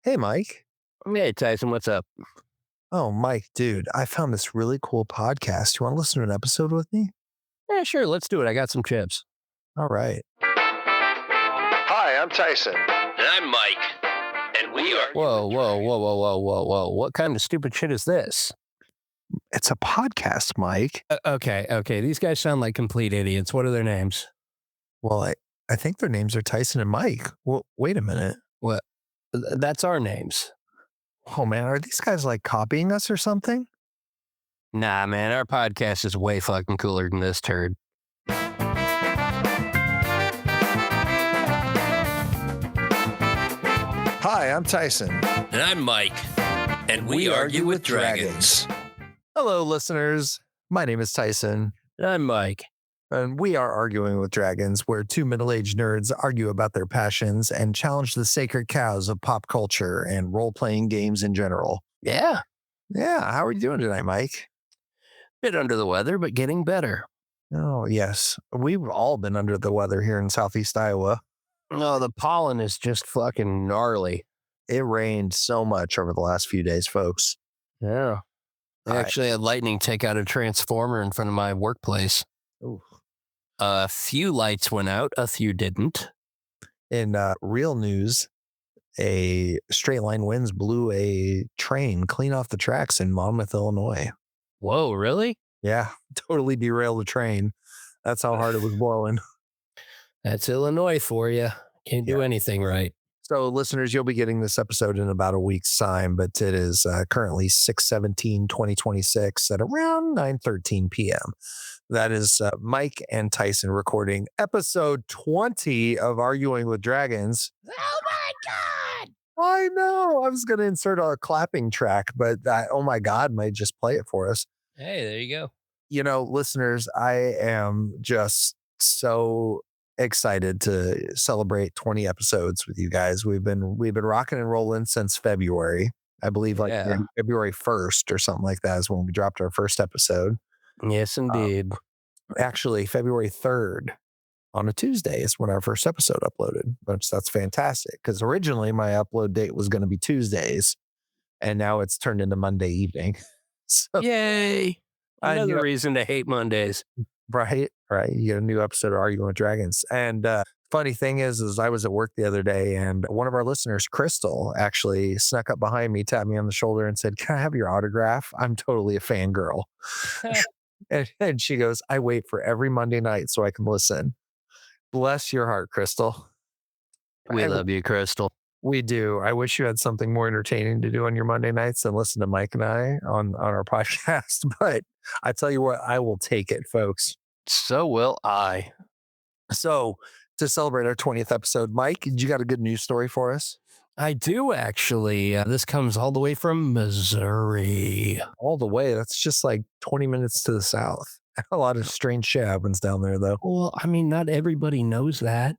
Hey, Mike. Hey, Tyson, what's up? Oh, Mike, dude, I found this really cool podcast. You want to listen to an episode with me? Yeah, sure, let's do it. I got some chips. All right. Hi, I'm Tyson. And I'm Mike. And we are. Whoa. What kind of stupid shit is this? It's a podcast, Mike. Okay. These guys sound like complete idiots. What are their names? Well, I think their names are Tyson and Mike. Well, wait a minute. What? That's our names. Oh, man, are these guys like copying us or something? Nah, man, our podcast is way fucking cooler than this turd. Hi, I'm Tyson. And I'm Mike. And we argue with dragons. Hello, listeners. My name is Tyson. And I'm Mike. And we are Arguing with Dragons, where two middle-aged nerds argue about their passions and challenge the sacred cows of pop culture and role-playing games in general. Yeah, Yeah, how are you doing tonight, Mike? bit under the weather, but getting better. Oh, yes. We've all been under the weather here in Southeast Iowa. No, the pollen is just fucking gnarly. It rained so much over the last few days, folks. Yeah. I actually had lightning take out a transformer in front of my workplace. Ooh. A few lights went out, a few didn't. In real news, a straight line winds blew a train clean off the tracks in Monmouth, Illinois. Whoa, really? Yeah, totally derailed the train. That's how hard it was blowing. That's Illinois for you. Can't do anything right. So, listeners, you'll be getting this episode in about a week's time, but it is currently 6/17/2026 at around 9:13 p.m. That is Mike and Tyson recording episode 20 of Arguing with Dragons. Oh my God. I know. I was going to insert a clapping track, but oh my God might just play it for us. Hey, there you go. You know, listeners, I am just so excited to celebrate 20 episodes with you guys. We've been rocking and rolling since February. I believe February 1st or something like that is when we dropped our first episode. Yes, indeed. Actually, February 3rd on a Tuesday is when our first episode uploaded, which that's fantastic because originally my upload date was going to be Tuesdays and now it's turned into Monday evening. So, Yay. Another reason to hate Mondays. Right. You get a new episode of Arguing with Dragons. And funny thing is I was at work the other day and one of our listeners, Crystal, actually snuck up behind me, tapped me on the shoulder and said, "Can I have your autograph? I'm totally a fangirl." and she goes, "I wait for every Monday night so I can listen." Bless your heart, Crystal. We love you, Crystal. We do. I wish you had something more entertaining to do on your Monday nights than listen to Mike and I on our podcast. But I tell you what, I will take it, folks. So will I. So to celebrate our 20th episode, Mike, you got a good news story for us? I do, actually. This comes all the way from Missouri. All the way. That's just like 20 minutes to the south. A lot of strange shit happens down there, though. Well, I mean, not everybody knows that.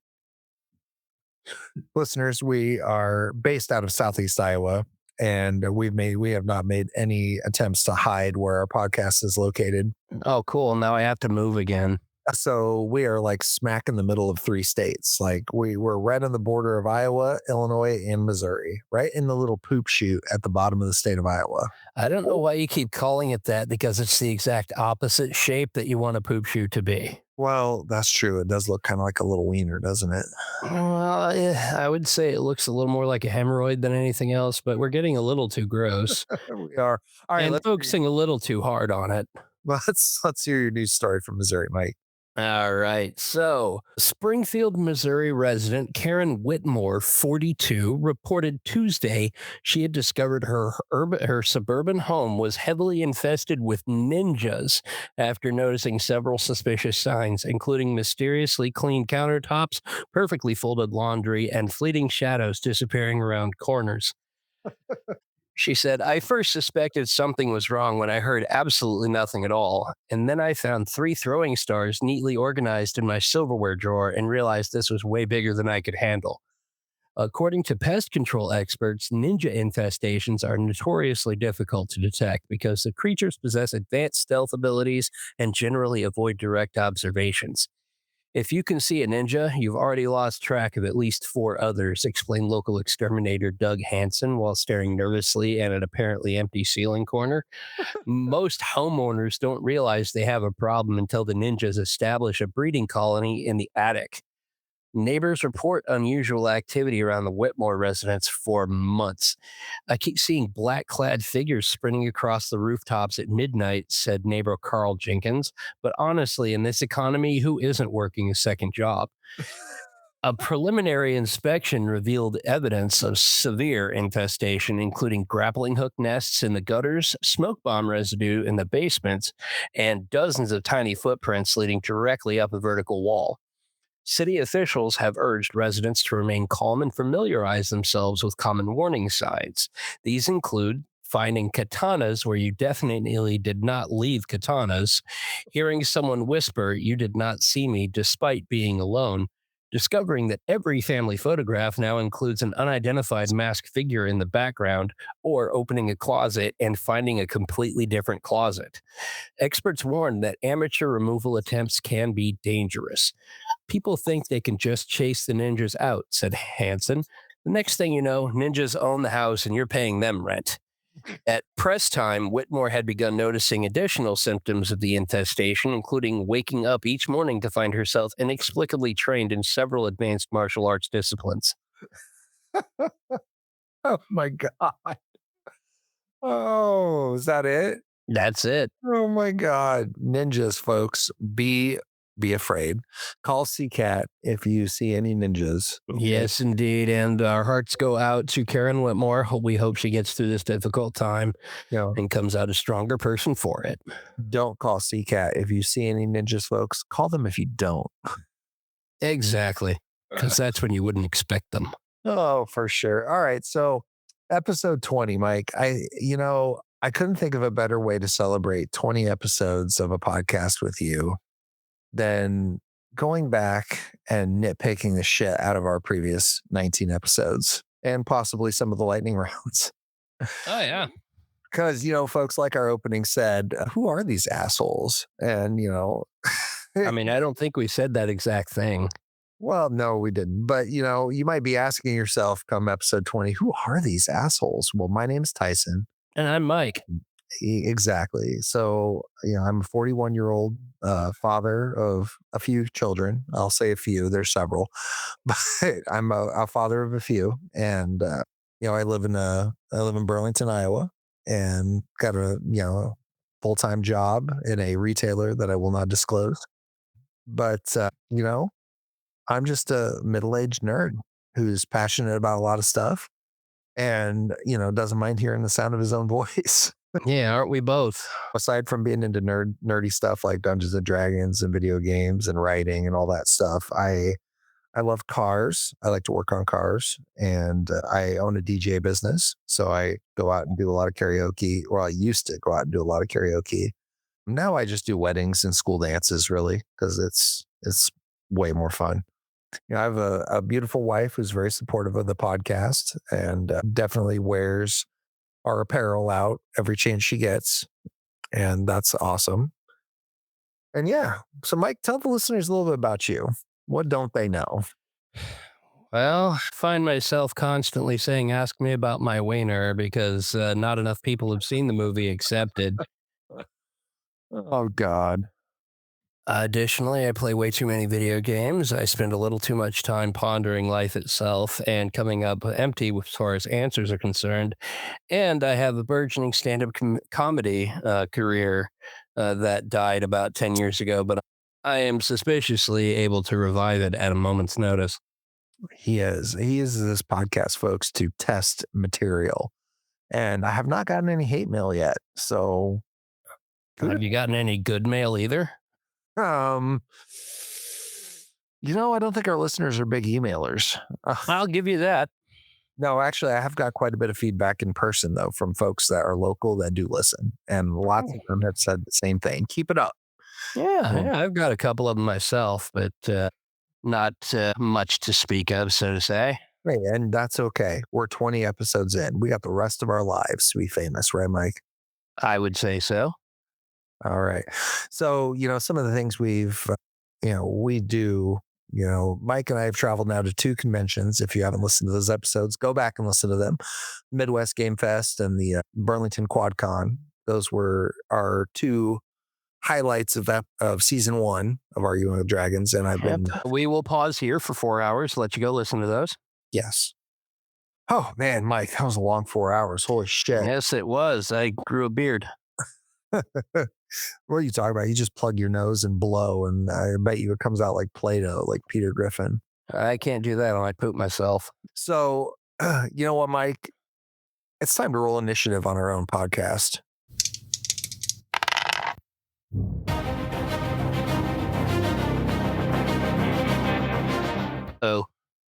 Listeners, we are based out of Southeast Iowa, and we have not made any attempts to hide where our podcast is located. Oh, cool. Now I have to move again. So we are like smack in the middle of three states. Like we're right on the border of Iowa, Illinois, and Missouri, right in the little poop chute at the bottom of the state of Iowa. I don't know why you keep calling it that because it's the exact opposite shape that you want a poop chute to be. Well, that's true. It does look kind of like a little wiener, doesn't it? Well, yeah, I would say it looks a little more like a hemorrhoid than anything else, but we're getting a little too gross. We are. All right, and focusing a little too hard on it. Well, let's hear your news story from Missouri, Mike. All right. So, Springfield, Missouri resident Karen Whitmore, 42, reported Tuesday she had discovered her suburban home was heavily infested with ninjas after noticing several suspicious signs, including mysteriously clean countertops, perfectly folded laundry, and fleeting shadows disappearing around corners. She said, "I first suspected something was wrong when I heard absolutely nothing at all. And then I found 3 throwing stars neatly organized in my silverware drawer and realized this was way bigger than I could handle." According to pest control experts, ninja infestations are notoriously difficult to detect because the creatures possess advanced stealth abilities and generally avoid direct observations. If you can see a ninja, you've already lost track of at least four others, explained local exterminator Doug Hansen while staring nervously at an apparently empty ceiling corner. Most homeowners don't realize they have a problem until the ninjas establish a breeding colony in the attic. Neighbors report unusual activity around the Whitmore residence for months. I keep seeing black clad figures sprinting across the rooftops at midnight, said neighbor Carl Jenkins. But honestly, in this economy, who isn't working a second job? A preliminary inspection revealed evidence of severe infestation, including grappling hook nests in the gutters, smoke bomb residue in the basements, and dozens of tiny footprints leading directly up a vertical wall. City officials have urged residents to remain calm and familiarize themselves with common warning signs. These include finding katanas where you definitely did not leave katanas, hearing someone whisper, "You did not see me," despite being alone, discovering that every family photograph now includes an unidentified masked figure in the background, or opening a closet and finding a completely different closet. Experts warn that amateur removal attempts can be dangerous. People think they can just chase the ninjas out, said Hansen. The next thing you know, ninjas own the house and you're paying them rent. At press time, Whitmore had begun noticing additional symptoms of the infestation, including waking up each morning to find herself inexplicably trained in several advanced martial arts disciplines. Oh my God. Oh, is that it? That's it. Oh my God. Ninjas, folks, be afraid. Call CCAT if you see any ninjas. Yes, indeed. And our hearts go out to Karen Whitmore. We hope she gets through this difficult time You know, and comes out a stronger person for it. don't call CCAT if you see any ninjas, folks. Call them if you don't. Exactly. Because that's when you wouldn't expect them. Oh, for sure. All right. So, episode 20, Mike. I couldn't think of a better way to celebrate 20 episodes of a podcast with you than going back and nitpicking the shit out of our previous 19 episodes and possibly some of the lightning rounds. Oh, yeah. Because, folks, like our opening said, who are these assholes? And, I mean, I don't think we said that exact thing. well, no, we didn't. But, you might be asking yourself come episode 20, who are these assholes? Well, my name's Tyson. And I'm Mike. Exactly. So, I'm a 41-year-old father of a few children. I'll say a few, there's several, but I'm a father of a few. And, I live in Burlington, Iowa, and got a full-time job in a retailer that I will not disclose. But, I'm just a middle-aged nerd who's passionate about a lot of stuff and, doesn't mind hearing the sound of his own voice. Yeah, aren't we both? Aside from being into nerdy stuff like Dungeons and Dragons and video games and writing and all that stuff, I love cars. I like to work on cars, and I own a DJ business. So I go out and do a lot of karaoke, or I used to go out and do a lot of karaoke. Now I just do weddings and school dances, really, because it's way more fun. I have a beautiful wife who's very supportive of the podcast and definitely wears our apparel out every chance she gets. And that's awesome. And yeah, so Mike, tell the listeners a little bit about you. What don't they know? Well, I find myself constantly saying, ask me about my wiener because not enough people have seen the movie accepted. Oh, God. Additionally, I play way too many video games. I spend a little too much time pondering life itself and coming up empty as far as answers are concerned. And I have a burgeoning stand-up comedy career that died about 10 years ago, but I am suspiciously able to revive it at a moment's notice. He is. He uses this podcast, folks, to test material. And I have not gotten any hate mail yet. So, Have you gotten any good mail either? I don't think our listeners are big emailers. I'll give you that. No, actually, I have got quite a bit of feedback in person, though, from folks that are local that do listen. And lots of them have said the same thing. Keep it up. Yeah, I've got a couple of them myself, but not much to speak of, so to say. Hey, and that's okay. We're 20 episodes in. We got the rest of our lives to be famous, right, Mike? I would say so. All right. So, some of the things we've we do, Mike and I have traveled now to 2 conventions. If you haven't listened to those episodes, go back and listen to them. Midwest Game Fest and the Burlington QuadCon. Those were our 2 highlights of season 1 of Arguing with Dragons. And I've been, We will pause here for 4 hours. Let you go listen to those. yes. Oh man, Mike, that was a long 4 hours. Holy shit. Yes, it was. I grew a beard. What are you talking about? You just plug your nose and blow, and I bet you it comes out like Play-Doh, like Peter Griffin. I can't do that. I might poop myself. So, you know what, Mike? It's time to roll initiative on our own podcast. Oh,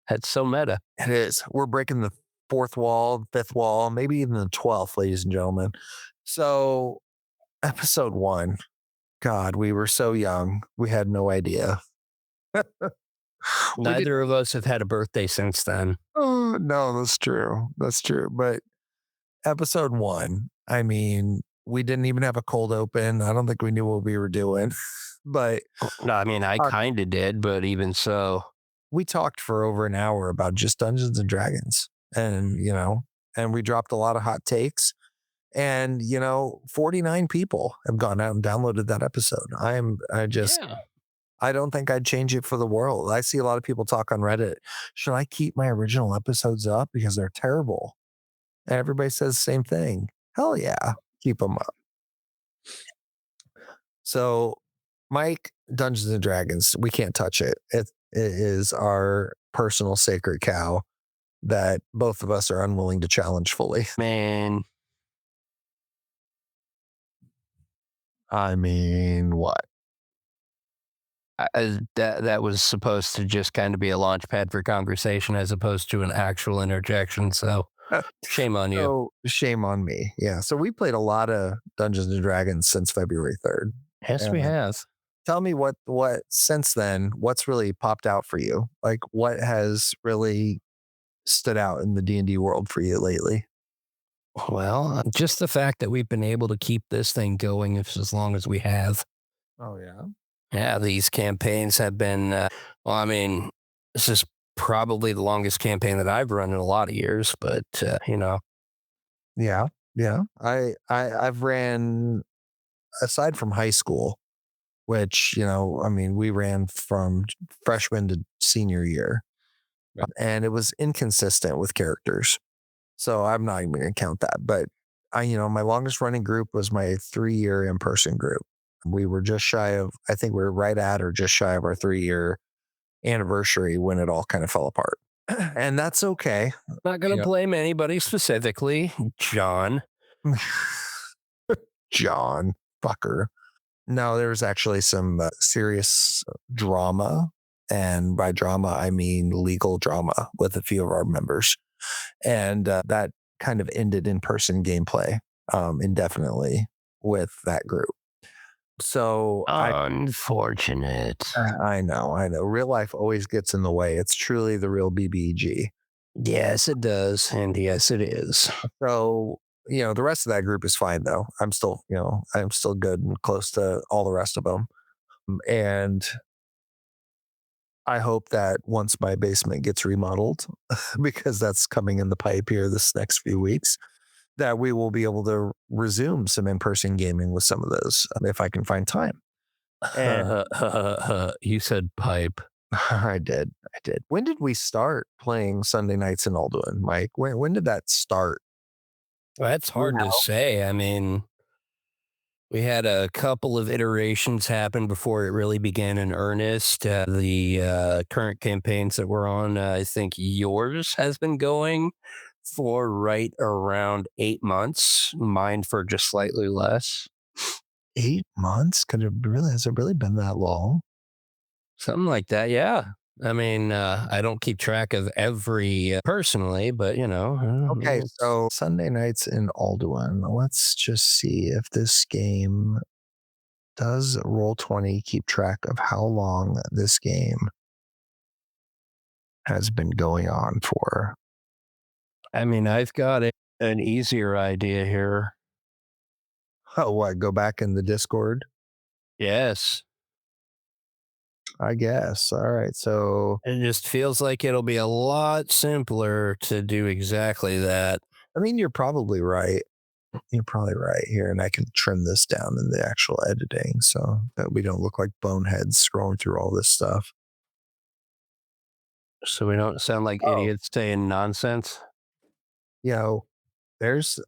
that's so meta. It is. We're breaking the 4th wall, 5th wall, maybe even the 12th, ladies and gentlemen. So, episode 1. God, we were so young. We had no idea. Neither of us have had a birthday since then. Oh, no, that's true. That's true. But episode 1, I mean, we didn't even have a cold open. I don't think we knew what we were doing. But No, I mean, I kind of did, but even so. we talked for over an hour about just Dungeons and Dragons. And, and we dropped a lot of hot takes. And, 49 people have gone out and downloaded that episode. I don't think I'd change it for the world. I see a lot of people talk on Reddit. Should I keep my original episodes up because they're terrible? And everybody says the same thing. Hell yeah, keep them up. So, Mike, Dungeons and Dragons, we can't touch it. It is our personal sacred cow that both of us are unwilling to challenge fully. Man, I mean, what? that was supposed to just kind of be a launch pad for conversation as opposed to an actual interjection. So shame on you. So shame on me. Yeah. So we played a lot of Dungeons and Dragons since February 3rd. Yes, we have. Tell me what since then, what's really popped out for you? Like what has really stood out in the D&D world for you lately? Well, just the fact that we've been able to keep this thing going as long as we have. Oh, yeah. Yeah, these campaigns have been, I mean, this is probably the longest campaign that I've run in a lot of years, but, Yeah. Yeah. I've ran, aside from high school, which, we ran from freshman to senior year. Right. And it was inconsistent with characters. So I'm not even going to count that. But my longest running group was my 3-year in-person group. We were just shy of, I think we were right at or just shy of our 3-year anniversary when it all kind of fell apart. And that's okay. Not going to blame anybody specifically. John. John, fucker. No, there was actually some serious drama. And by drama, I mean legal drama with a few of our members. And that kind of ended in-person gameplay indefinitely with that group. So unfortunate. I know. Real life always gets in the way. It's truly the real BBG. Yes, it does. And yes, it is. So, the rest of that group is fine though. I'm still good and close to all the rest of them. And I hope that once my basement gets remodeled, because that's coming in the pipe here this next few weeks, that we will be able to resume some in-person gaming with some of those if I can find time. And you said pipe. I did. When did we start playing Sunday nights in Alduin, Mike? When did that start? Well, that's hard to say. I mean, we had a couple of iterations happen before it really began in earnest. The current campaigns that we're on, I think yours has been going for right around 8 months. Mine for just slightly less. 8 months? Has it really been that long? Something like that, yeah. I mean, I don't keep track of every personally, but Okay, so Sunday nights in Alduin. Let's just see if this game does Roll20 keep track of how long this game has been going on for. I mean, I've got an easier idea here. Oh, what? Go back in the Discord? Yes. I guess. All right. So, It just feels like it'll be a lot simpler to do exactly that. I mean, you're probably right. You're probably right here. And I can trim this down in the actual editing so that we don't look like boneheads scrolling through all this stuff. So we don't sound like Oh, idiots saying nonsense. you know, there's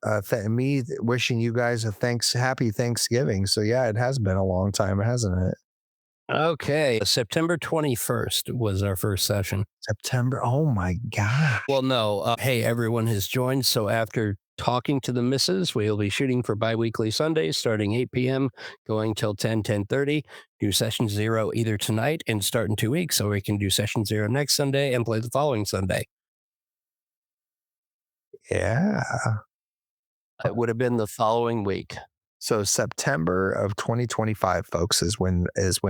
wishing you guys a happy Thanksgiving. So, yeah, it has been a long time, hasn't it? Okay. September 21st was our first session. September. Oh, my God. Well, no. Hey, everyone has joined. So after talking to the missus, we'll be shooting for bi-weekly Sundays starting 8 p.m., going till 10:30. Do session 0 either tonight and start in 2 weeks, or we can do session 0 next Sunday and play the following Sunday. Yeah. It would have been the following week. So September of 2025, folks, is when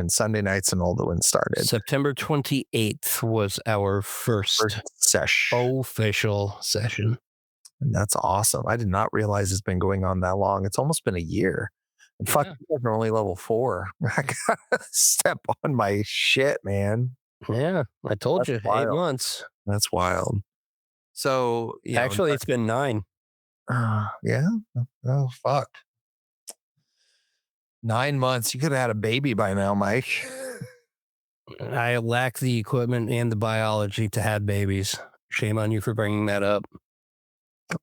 Sunday Nights and Alderwin started. September 28th was our first First session. official session. And that's awesome. I did not realize it's been going on that long. It's almost been a year. And fuck, Yeah. you guys are only level 4. I gotta step on my shit, man. Yeah, I told That's you, 8 wild. months. That's wild. So, Actually, it's been 9. yeah. Oh, fuck. 9 months. You could have had a baby by now, Mike. I lack the equipment and the biology to have babies. Shame on you for bringing that up.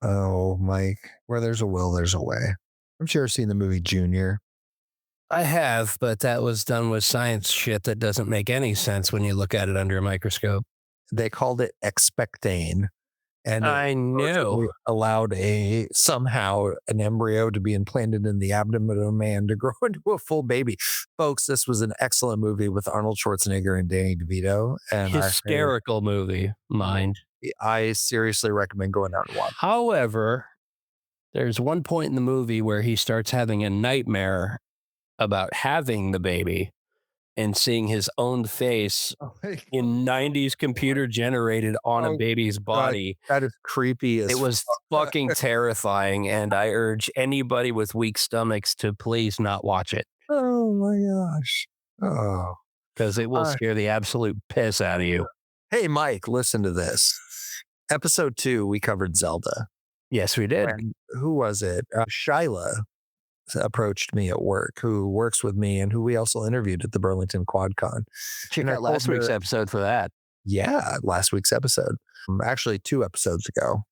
Oh, Mike. Where there's a will, there's a way. I'm sure you've seen the movie Junior. I have, but that was done with science shit that doesn't make any sense when you look at it under a microscope. They called it expectane. And it I know. supposedly allowed somehow an embryo to be implanted in the abdomen of a man to grow into a full baby. Folks, this was an excellent movie with Arnold Schwarzenegger and Danny DeVito. And Hysterical movie, mind. I seriously recommend going out and watching. However, there's one point in the movie where he starts having a nightmare about having the baby and seeing his own face in 90s computer generated on Oh, a baby's body. That is creepy as It was fucking terrifying, and I urge anybody with weak stomachs to please not watch it Oh my gosh. Oh. because it will scare the absolute piss out of you. Hey, Mike, listen to this. Episode 2, we covered Zelda. Yes, we did. And who was it? Shyla approached me at work, who works with me and who we also interviewed at the Burlington QuadCon. Check And I out last told week's her- episode for that. Yeah, last week's episode. Actually, 2 episodes ago.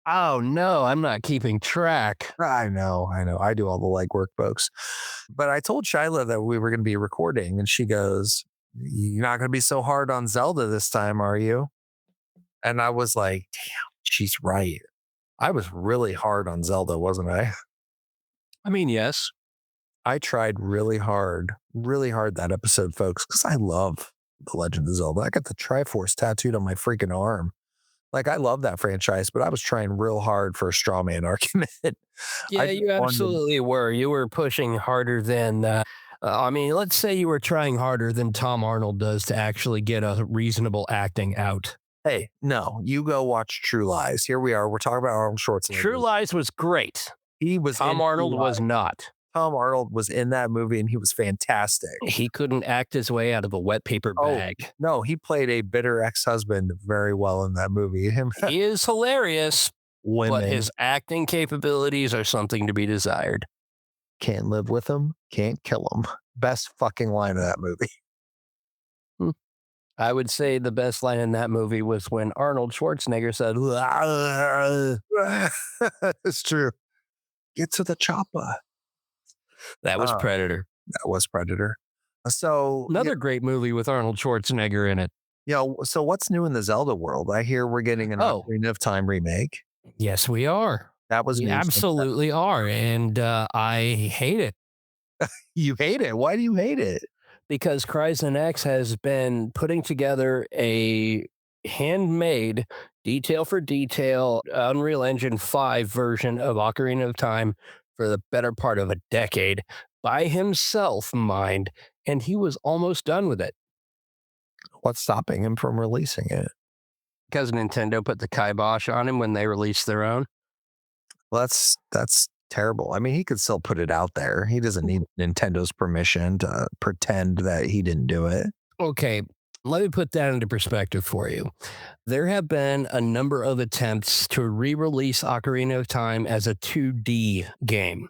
Oh, no, I'm not keeping track. I know. I do all the legwork, folks. But I told Shyla that we were going to be recording, and she goes, "You're not going to be so hard on Zelda this time, are you?" And I was like, damn, she's right. I was really hard on Zelda, wasn't I? I mean, yes. I tried really hard that episode, folks, because I love The Legend of Zelda. I got the Triforce tattooed on my freaking arm. Like, I love that franchise, but I was trying real hard for a straw man argument. Yeah, just you wanted- absolutely were. You were pushing harder than, I mean, let's say you were trying harder than Tom Arnold does to actually get a reasonable acting out. Hey, no, you go watch True Lies. Here we are. We're talking about Arnold Schwarzenegger. True Lies was great. He was in Tom True Arnold was Lies. not. Tom Arnold was in that movie, and he was fantastic. He couldn't act his way out of a wet paper Oh, bag. No, he played a bitter ex-husband very well in that movie. Him, He is hilarious, women but his acting capabilities are something to be desired. can't live with him, can't kill him. Best fucking line of that movie. I would say the best line in that movie was when Arnold Schwarzenegger said, It's true. Get to the chopper. that was Oh. Predator. That was Predator. So Another great movie with Arnold Schwarzenegger in it. so what's new in the Zelda world? I hear we're getting an Oh. Ocarina of Time remake. Yes, we are. That was We news. absolutely are. And I hate it You hate it. Why do you hate it? because Cryzen X has been putting together a handmade, detail for detail, Unreal Engine 5 version of Ocarina of Time for the better part of a decade by himself, mind. And he was almost done with it What's stopping him from releasing it? because Nintendo put the kibosh on him when they released their own. Well, that's terrible. I mean, he could still put it out there. He doesn't need Nintendo's permission to pretend that he didn't do it. Okay, let me put that into perspective for you. There have been a number of attempts to re-release Ocarina of Time as a 2D game,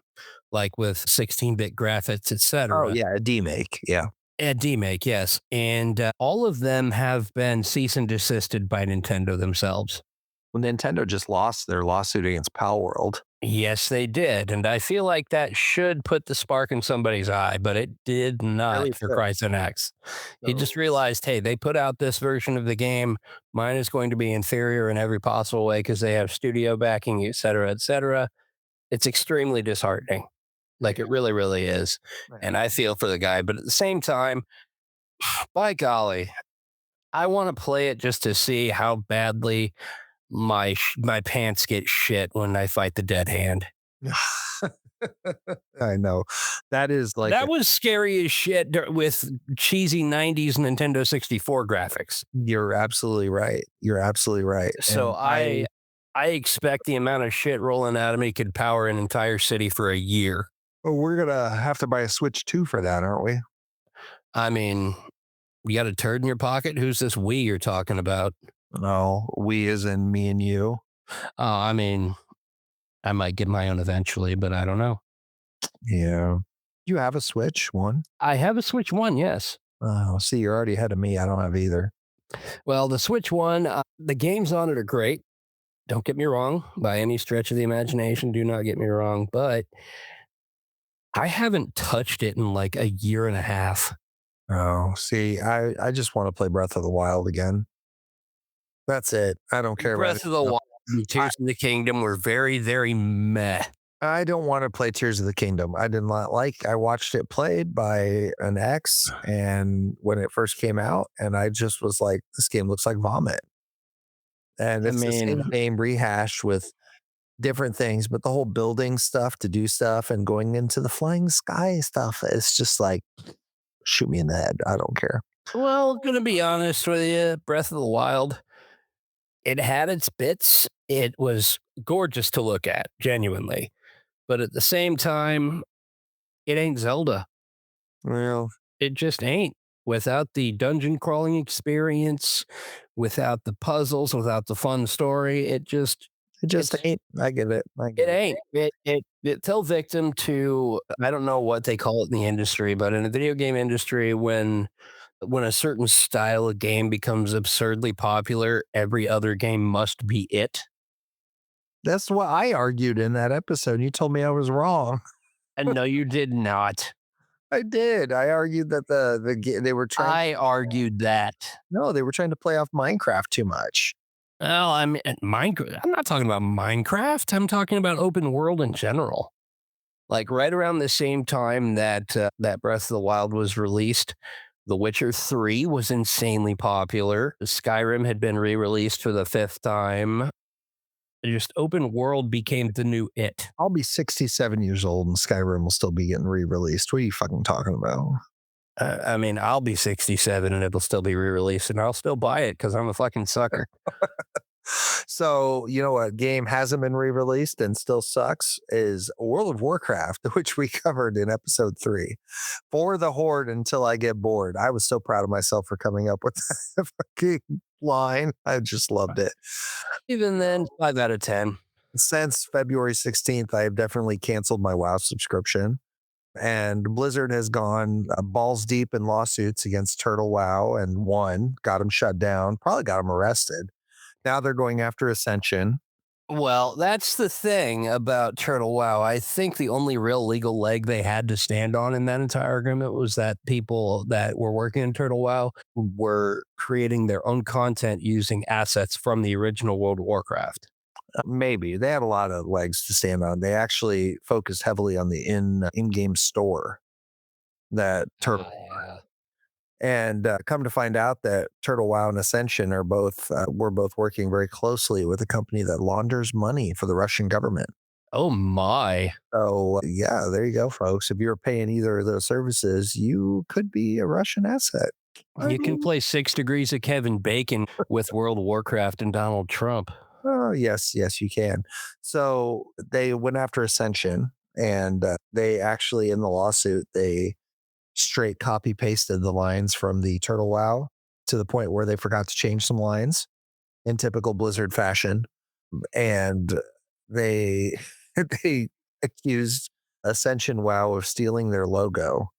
like with 16-bit graphics, Oh etc. yeah, a demake. Yeah. A demake, yes, and all of them have been cease and desisted by Nintendo themselves. Well, Nintendo just lost their lawsuit against Pal World. Yes, they did, and I feel like that should put the spark in somebody's eye, but it did Really not for should. Christ and X. He just So realized, hey, they put out this version of the game. Mine is going to be inferior in every possible way because they have studio backing, et cetera, et cetera. It's extremely disheartening. Like it really, really is. yeah. And I feel for the guy, but at the same time, by golly, I want to play it just to see how badly my pants get shit when I fight the dead hand. I know. That is like That was scary as shit with cheesy 90s Nintendo 64 graphics. you're absolutely right. You're absolutely right. So And I expect the amount of shit rolling out of me could power an entire city for a year. well, we're gonna have to buy a Switch 2 for that, aren't we? I mean, you got a turd in your pocket? Who's this we you're talking about? No, we as in me and you. I mean, I might get my own eventually, but I don't know. Yeah. You have a Switch one? I have a Switch One, yes. Oh, see, you're already ahead of me. I don't have either. Well, the Switch One, the games on it are great. Don't get me wrong, by any stretch of the imagination, do not get me wrong, but I haven't touched it in like a year and a half. Oh, see, I just want to play Breath of the Wild again. That's it. I don't care about it. Breath of the Wild and Tears of the Kingdom were very, very meh. I don't want to play Tears of the Kingdom. I did not like. I watched it played by an ex, and when it first came out, and I just was like, "This game looks like vomit." And I it's the same mean, game rehashed with different things, but the whole building stuff to do stuff and going into the flying sky stuff, it's just like, shoot me in the head. I don't care. well, gonna be honest with you, Breath of the Wild, it had its bits. It was gorgeous to look at, genuinely. But at the same time, it ain't Zelda. Well, It just ain't. Without the dungeon crawling experience, without the puzzles, without the fun story, it just it's ain't. I get it. I it get it. ain't. It fell victim to, I don't know what they call it in the industry, but in the video game industry, when a certain style of game becomes absurdly popular, every other game must be it. That's what I argued in that episode. You told me I was wrong. And no, you did not. I did. I argued that they were trying. I argued that. No, they were trying to play off Minecraft too much. Well, I mean, Minecraft. I'm not talking about Minecraft. I'm talking about open world in general. Like right around the same time that that Breath of the Wild was released, The Witcher 3 was insanely popular. Skyrim had been re-released for the fifth time. Just open world became the new it. I'll be 67 years old and Skyrim will still be getting re-released. What are you fucking talking about? I mean, I'll be 67 and it'll still be re-released, and I'll still buy it because I'm a fucking sucker. So, you know what game hasn't been re-released and still sucks is World of Warcraft, which we covered in episode 3. For the Horde until I get bored. I was so proud of myself for coming up with that fucking line. I just loved it. Even then, 5 out of 10. Since February 16th, I have definitely canceled my WoW subscription. And Blizzard has gone balls deep in lawsuits against Turtle WoW and won, got them shut down, probably got them arrested. Now they're going after Ascension. Well, that's the thing about Turtle WoW. I think the only real legal leg they had to stand on in that entire agreement was that people that were working in Turtle WoW were creating their own content using assets from the original World of Warcraft. Maybe they had a lot of legs to stand on. They actually focused heavily on the in-game store that Turtle. Yeah. And come to find out that Turtle WoW and Ascension are both were both working very closely with a company that launders money for the Russian government. Oh my. So yeah, there you go, folks. If you're paying either of those services, you could be a Russian asset. You can play 6 Degrees of Kevin Bacon with World of Warcraft and Donald Trump. Oh, yes, yes, you can. So they went after Ascension, and they actually, in the lawsuit, they straight copy pasted the lines from the Turtle WoW to the point where they forgot to change some lines in typical Blizzard fashion, and they they accused Ascension WoW of stealing their logo.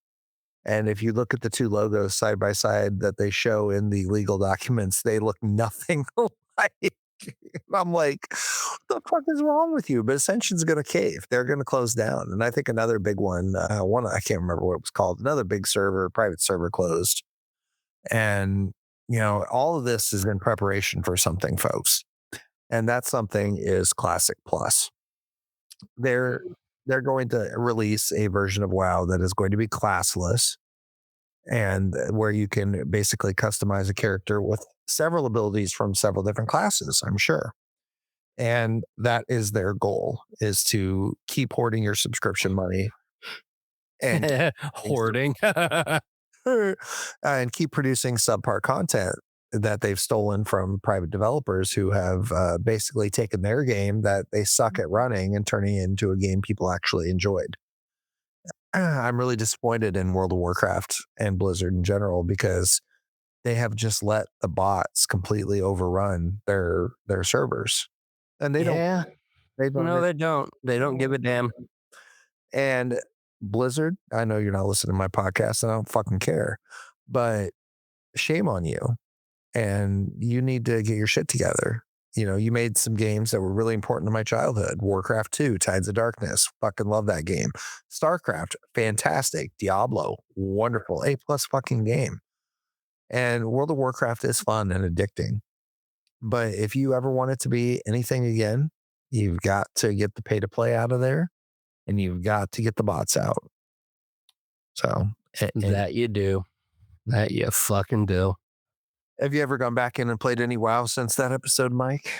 And if you look at the two logos side by side that they show in the legal documents, they look nothing alike. I'm like, what the fuck is wrong with you? But Ascension's going to cave. They're going to close down. And I think another big one, I can't remember what it was called, another big server, private server closed. And, all of this is in preparation for something, folks. And that something is Classic Plus. They're going to release a version of WoW that is going to be classless, and where you can basically customize a character with several abilities from several different classes, I'm sure. And that is their goal, is to keep hoarding your subscription money and Hoarding. and keep producing subpar content that they've stolen from private developers who have basically taken their game that they suck at running and turning it into a game people actually enjoyed. I'm really disappointed in World of Warcraft and Blizzard in general, because they have just let the bots completely overrun their servers, and they don't. Yeah. They don't. No, they don't. They don't give a damn. And Blizzard, I know you're not listening to my podcast, and I don't fucking care, but shame on you. And you need to get your shit together. You made some games that were really important to my childhood. Warcraft 2, Tides of Darkness, fucking love that game. StarCraft, fantastic. Diablo, wonderful. A+ fucking game. And World of Warcraft is fun and addicting. But if you ever want it to be anything again, you've got to get the pay to play out of there, and you've got to get the bots out. So That you do. That you fucking do. have you ever gone back in and played any WoW since that episode, Mike?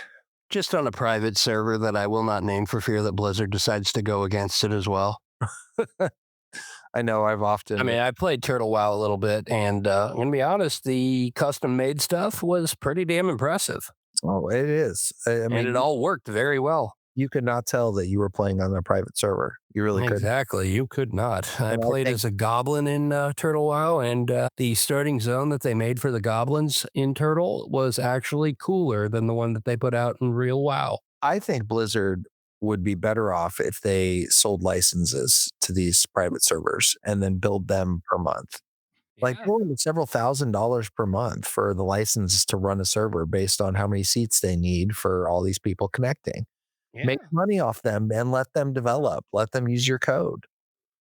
Just on a private server that I will not name for fear that Blizzard decides to go against it as well. I know I've often. I mean, I played Turtle WoW a little bit, and I'm going to be honest, the custom made stuff was pretty damn impressive. Oh, it is. I mean, and it all worked very well. You could not tell that you were playing on a private server. You really couldn't. Exactly. You could not. I And I played think- as a goblin in Turtle WoW, and the starting zone that they made for the goblins in Turtle was actually cooler than the one that they put out in real WoW. I think Blizzard would be better off if they sold licenses to these private servers and then billed them per month. Like several $1,000s per month for the license to run a server based on how many seats they need for all these people connecting. Make money off them and let them develop. Let them use your code.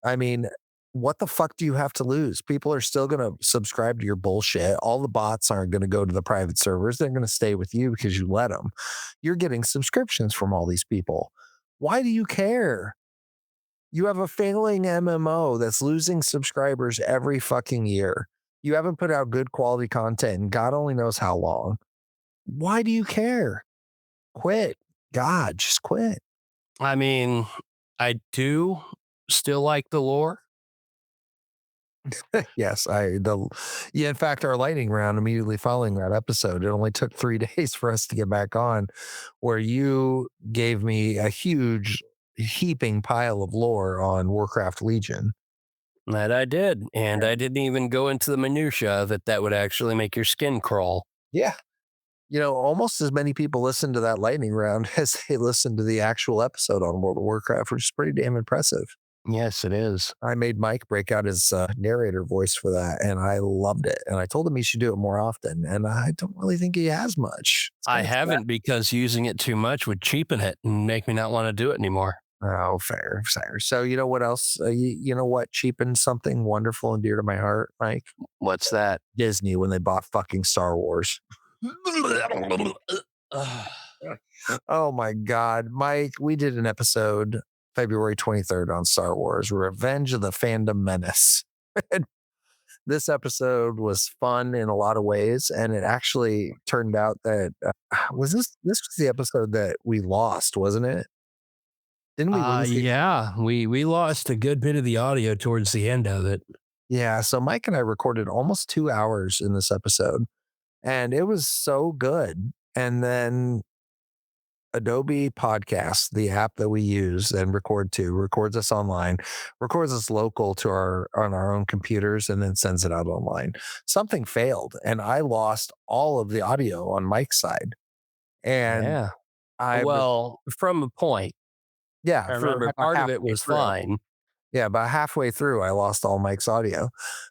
I mean, what the fuck do you have to lose? People are still going to subscribe to your bullshit. All the bots aren't going to go to the private servers. They're going to stay with you because you let them. You're getting subscriptions from all these people. Why do you care? You have a failing MMO that's losing subscribers every fucking year. You haven't put out good quality content and God only knows how long. Why do you care? Quit. God, just quit. I mean, I do still like the lore. Yes, in fact, our lightning round immediately following that episode, it only took 3 days for us to get back on, where you gave me a huge heaping pile of lore on Warcraft Legion. That I did. And I didn't even go into the minutia that would actually make your skin crawl. Yeah. Almost as many people listened to that lightning round as they listened to the actual episode on World of Warcraft, which is pretty damn impressive. Yes, it is. I made Mike break out his narrator voice for that, and I loved it. And I told him he should do it more often, and I don't really think he has much. I haven't, because using it too much would cheapen it and make me not want to do it anymore. Oh, fair. So you know what else? You know what cheapened something wonderful and dear to my heart, Mike? What's that? Disney, when they bought fucking Star Wars. Oh my God, Mike, we did an episode February 23rd on Star Wars, Revenge of the Fandom Menace. This episode was fun in a lot of ways, and it actually turned out that this was the episode that we lost, wasn't it? Didn't we lose? Yeah, we lost a good bit of the audio towards the end of it. Yeah, so Mike and I recorded almost 2 hours in this episode, and it was so good. And then Adobe Podcast, the app that we use and record to, records us online, records us local to our on our own computers, and then sends it out online. Something failed, and I lost all of the audio on Mike's side. And Yeah. I, Well, from a point, yeah, I for remember about part of it halfway was through. fine. Yeah, about halfway through, I lost all Mike's audio,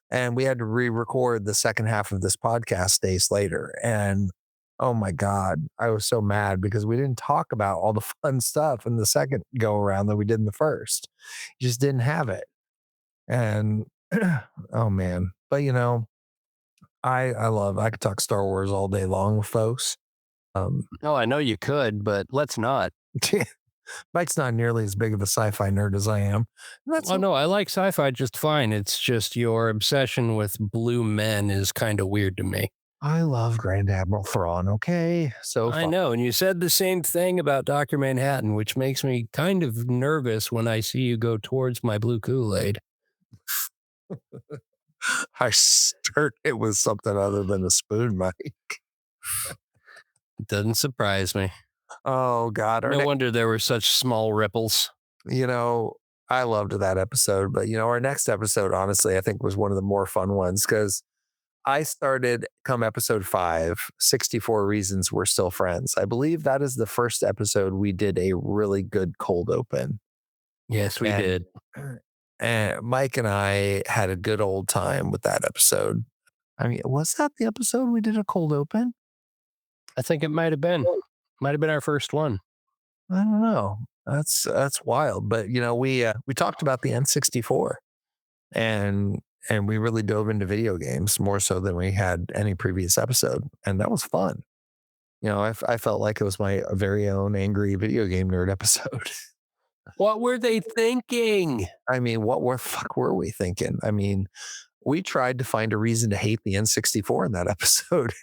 and we had to re-record the second half of this podcast days later. And oh my god, I was so mad because we didn't talk about all the fun stuff in the second go around that we did in the first. Just didn't have it. And oh man, but I could talk Star Wars all day long with folks. Um, Oh, I know you could, but let's not. Mike's not nearly as big of a sci-fi nerd as I am. And that's Oh, no, I like sci fi just fine. It's just your obsession with blue men is kind of weird to me. I love Grand Admiral Thrawn. Okay, so I fun. know. And you said the same thing about Dr. Manhattan, which makes me kind of nervous when I see you go towards my blue Kool Aid. I start it was something other than a spoon, Mike. Doesn't surprise me. Oh God, No wonder there were such small ripples. you know, I loved that episode, but our next episode, honestly, I think was one of the more fun ones because I started come episode 5, 64 Reasons We're Still Friends. I believe that is the first episode we did a really good cold open. Yes, we And did. and Mike and I had a good old time with that episode. I mean, was that the episode we did a cold open? I think it might have been. Might have been our first one. I don't know. That's wild. But we talked about the N64 and we really dove into video games more so than we had any previous episode, and that was fun. I felt like it was my very own angry video game nerd episode. What were they thinking? I mean, fuck were we thinking? I mean, we tried to find a reason to hate the N64 in that episode.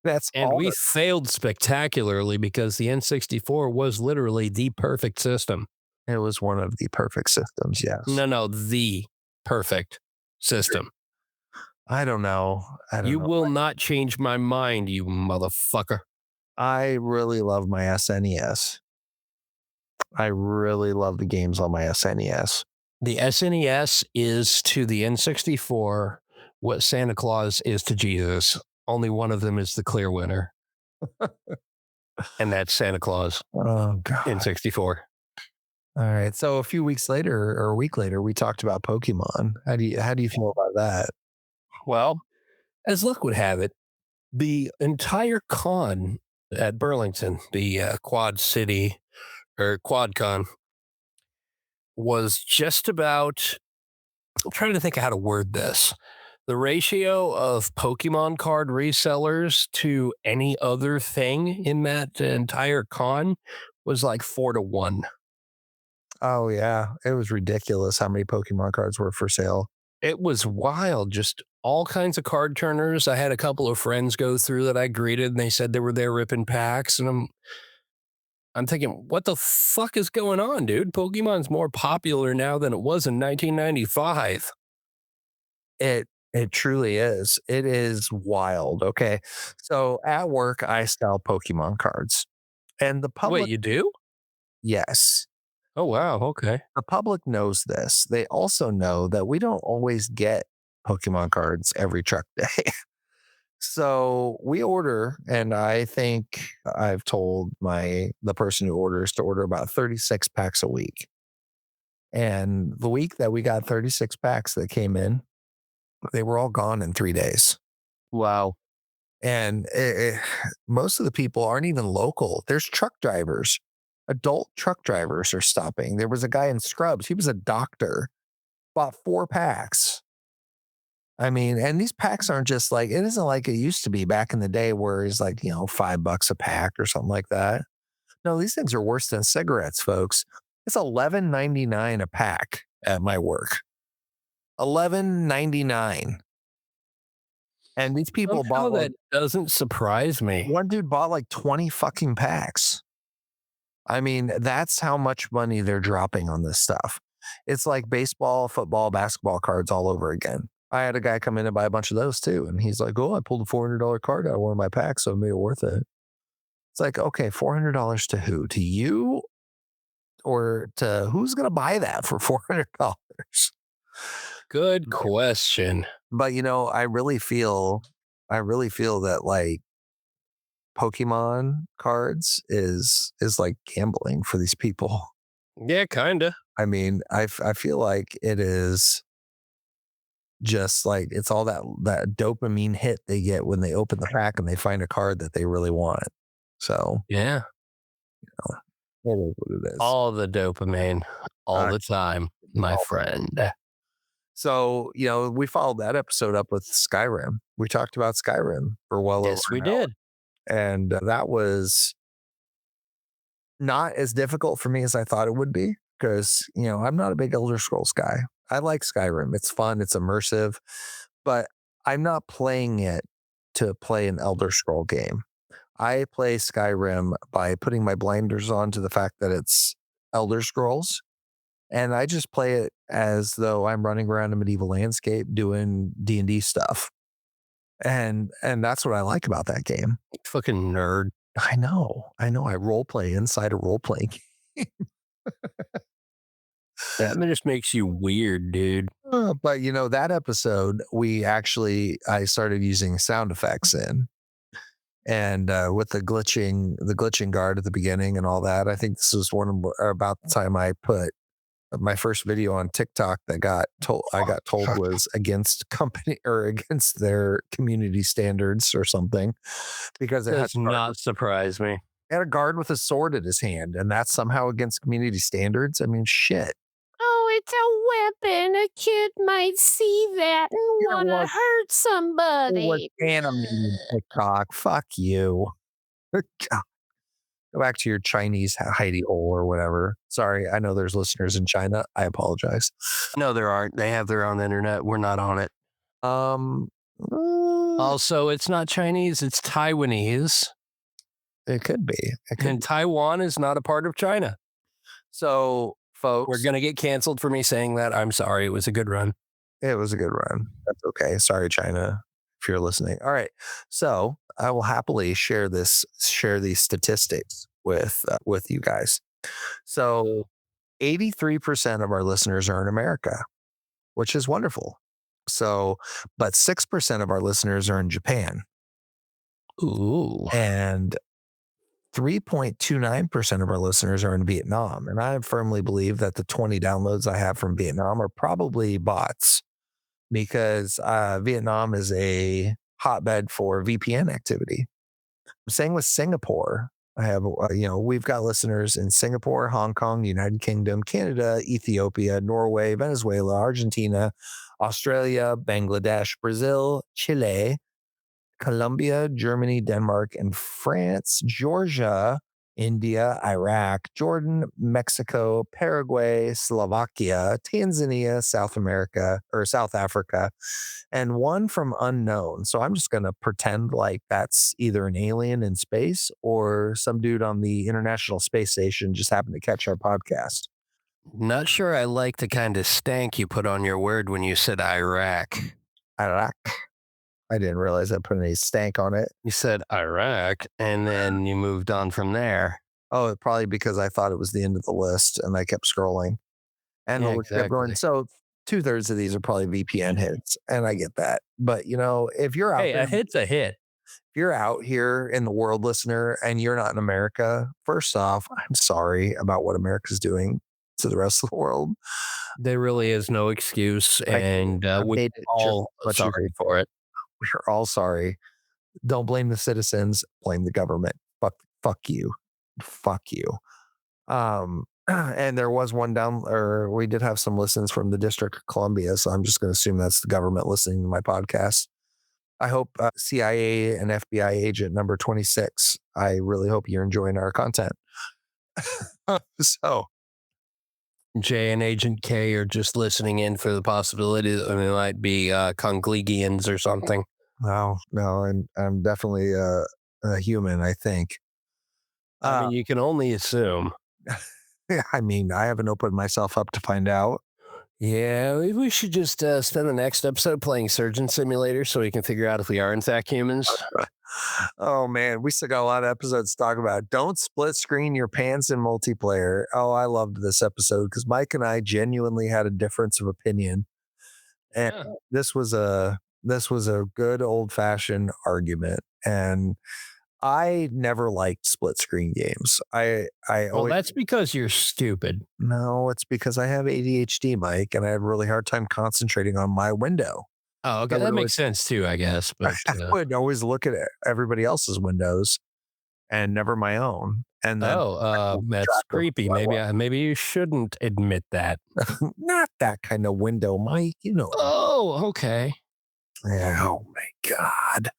That's And all. we failed spectacularly because the N64 was literally the perfect system. It was one of the perfect systems. Yes. No, the perfect system. I don't know. You will not change my mind, you motherfucker. I really love my SNES. I really love the games on my SNES. The SNES is to the N64 what Santa Claus is to Jesus. Only one of them is the clear winner. And that's Santa Claus Oh God. N64. All right. So a few weeks later or a week later, we talked about Pokemon. How do you feel about that? Well, as luck would have it, the entire con at Burlington, the Quad City or QuadCon, was just about, I'm trying to think of how to word this. The ratio of Pokemon card resellers to any other thing in that entire con was like 4-1. Oh yeah, it was ridiculous how many Pokemon cards were for sale. It was wild. Just all kinds of card turners. I had a couple of friends go through that I greeted, and they said they were there ripping packs. And I'm thinking, what the fuck is going on, dude? Pokemon's more popular now than it was in 1995. It truly is. It is wild. Okay, so at work I sell Pokemon cards, and the public, Wait, you do? yes, Oh, wow. Okay. the public knows this. They also know that we don't always get Pokemon cards every truck day. So we order, and I think I've told the person who orders to order about 36 packs a week. And the week that we got 36 packs that came in, they were all gone in 3 days. Wow. And most of the people aren't even local. There's truck drivers, adult truck drivers are stopping. There was a guy in scrubs. He was a doctor, bought 4 packs. I mean, and these packs aren't just like, it isn't like it used to be back in the day where it's like, $5 a pack or something like that. No, these things are worse than cigarettes, folks. It's $11.99 a pack at my work. $11.99. And these people Somehow bought that doesn't surprise me. one dude bought like 20 fucking packs. I mean, that's how much money they're dropping on this stuff. It's like baseball, football, basketball cards all over again. I had a guy come in and buy a bunch of those too. And he's like, oh, I pulled a $400 card out of one of my packs, so it made it worth it. It's like, okay, $400 to who? To you, or to who's going to buy that for $400? Good question. But I really feel that like Pokemon cards is like gambling for these people. Yeah, kinda. I mean, I feel like it is just like it's all that dopamine hit they get when they open the pack and they find a card that they really want. So Yeah. it is what it is. All the dopamine, all Uh, the time, my friend. So, we followed that episode up with Skyrim. We talked about Skyrim for well over Yes, we an hour. did. And that was not as difficult for me as I thought it would be because, I'm not a big Elder Scrolls guy. I like Skyrim. It's fun, it's immersive, but I'm not playing it to play an Elder Scroll game. I play Skyrim by putting my blinders on to the fact that it's Elder Scrolls, and I just play it as though I'm running around a medieval landscape doing D&D stuff. And that's what I like about that game. Fucking nerd. I know. I role play inside a role playing game. That just makes you weird, dude. But that episode, I started using sound effects in, and with the glitching guard at the beginning and all that. I think this was about the time I put my first video on TikTok that I got told was against company or against their community standards or something, because Does not surprise me. had a guard with a sword in his hand, and that's somehow against community standards. I mean, shit. Oh, it's a weapon. A kid might see that and You know want to what? hurt It was somebody. animated TikTok. Fuck you. Go back to your Chinese hidey hole or whatever. Sorry, I know there's listeners in China. I apologize. No, there aren't. They have their own internet. We're not on it. Um, Also, it's not Chinese, it's Taiwanese. it could be. And Taiwan is not a part of China. So, folks, We're going to get canceled for me saying that. I'm sorry. It was a good run. it was a good run. That's okay. Sorry, China, if you're listening. All right. So I will happily share these statistics with you guys. So 83% of our listeners are in America, which is wonderful. So, but 6% of our listeners are in Japan, Ooh. and 3.29% of our listeners are in Vietnam. And I firmly believe that the 20 downloads I have from Vietnam are probably bots, because Vietnam is a hotbed for VPN activity. Same with Singapore. I have, we've got listeners in Singapore, Hong Kong, United Kingdom, Canada, Ethiopia, Norway, Venezuela, Argentina, Australia, Bangladesh, Brazil, Chile, Colombia, Germany, Denmark, and France, Georgia, India, Iraq, Jordan, Mexico, Paraguay, Slovakia, Tanzania, South Africa, and one from unknown. So I'm just going to pretend like that's either an alien in space or some dude on the International Space Station just happened to catch our podcast. Not sure I like the kind of stank you put on your word when you said Iraq. Iraq. I didn't realize I put any stank on it. You said Iraq, and then you moved on from there. Oh, probably because I thought it was the end of the list and I kept scrolling. And Yeah, the list kept going. exactly. So 2/3 of these are probably VPN hits, and I get that. But if you're out Hey, there, a hit's a hit. if you're out here in the world, listener, and you're not in America, first off, I'm sorry about what America's doing to the rest of the world. There really is no excuse, I- and I we're made it all just much sorry for it. We're all sorry. Don't blame the citizens, blame the government. Fuck you. Fuck you. And there was one we did have some listens from the District of Columbia, so I'm just going to assume that's the government listening to my podcast. I hope CIA and FBI agent number 26, I really hope you're enjoying our content. So, J and Agent K are just listening in for the possibility that they might be Conglegians or something. no, I'm definitely a human, I think. I mean, you can only assume. I mean, I haven't opened myself up to find out. Yeah, we should just spend the next episode playing Surgeon Simulator so we can figure out if we are in fact humans. Oh man, we still got a lot of episodes to talk about. Don't split screen your pants in multiplayer. Oh, I loved this episode because Mike and I genuinely had a difference of opinion, and Yeah. this was a good old fashioned argument. And I never liked split screen games. I Well, always that's because you're stupid. no, it's because I have ADHD, Mike, and I have a really hard time concentrating on my window. Oh, okay. I would That always, makes sense too, I guess. But I would always look at everybody else's windows and never my own, and then lose that's track of creepy. who I was. Maybe you shouldn't admit that. Not that kind of window, Mike. You know. Oh, okay. Yeah, oh my God.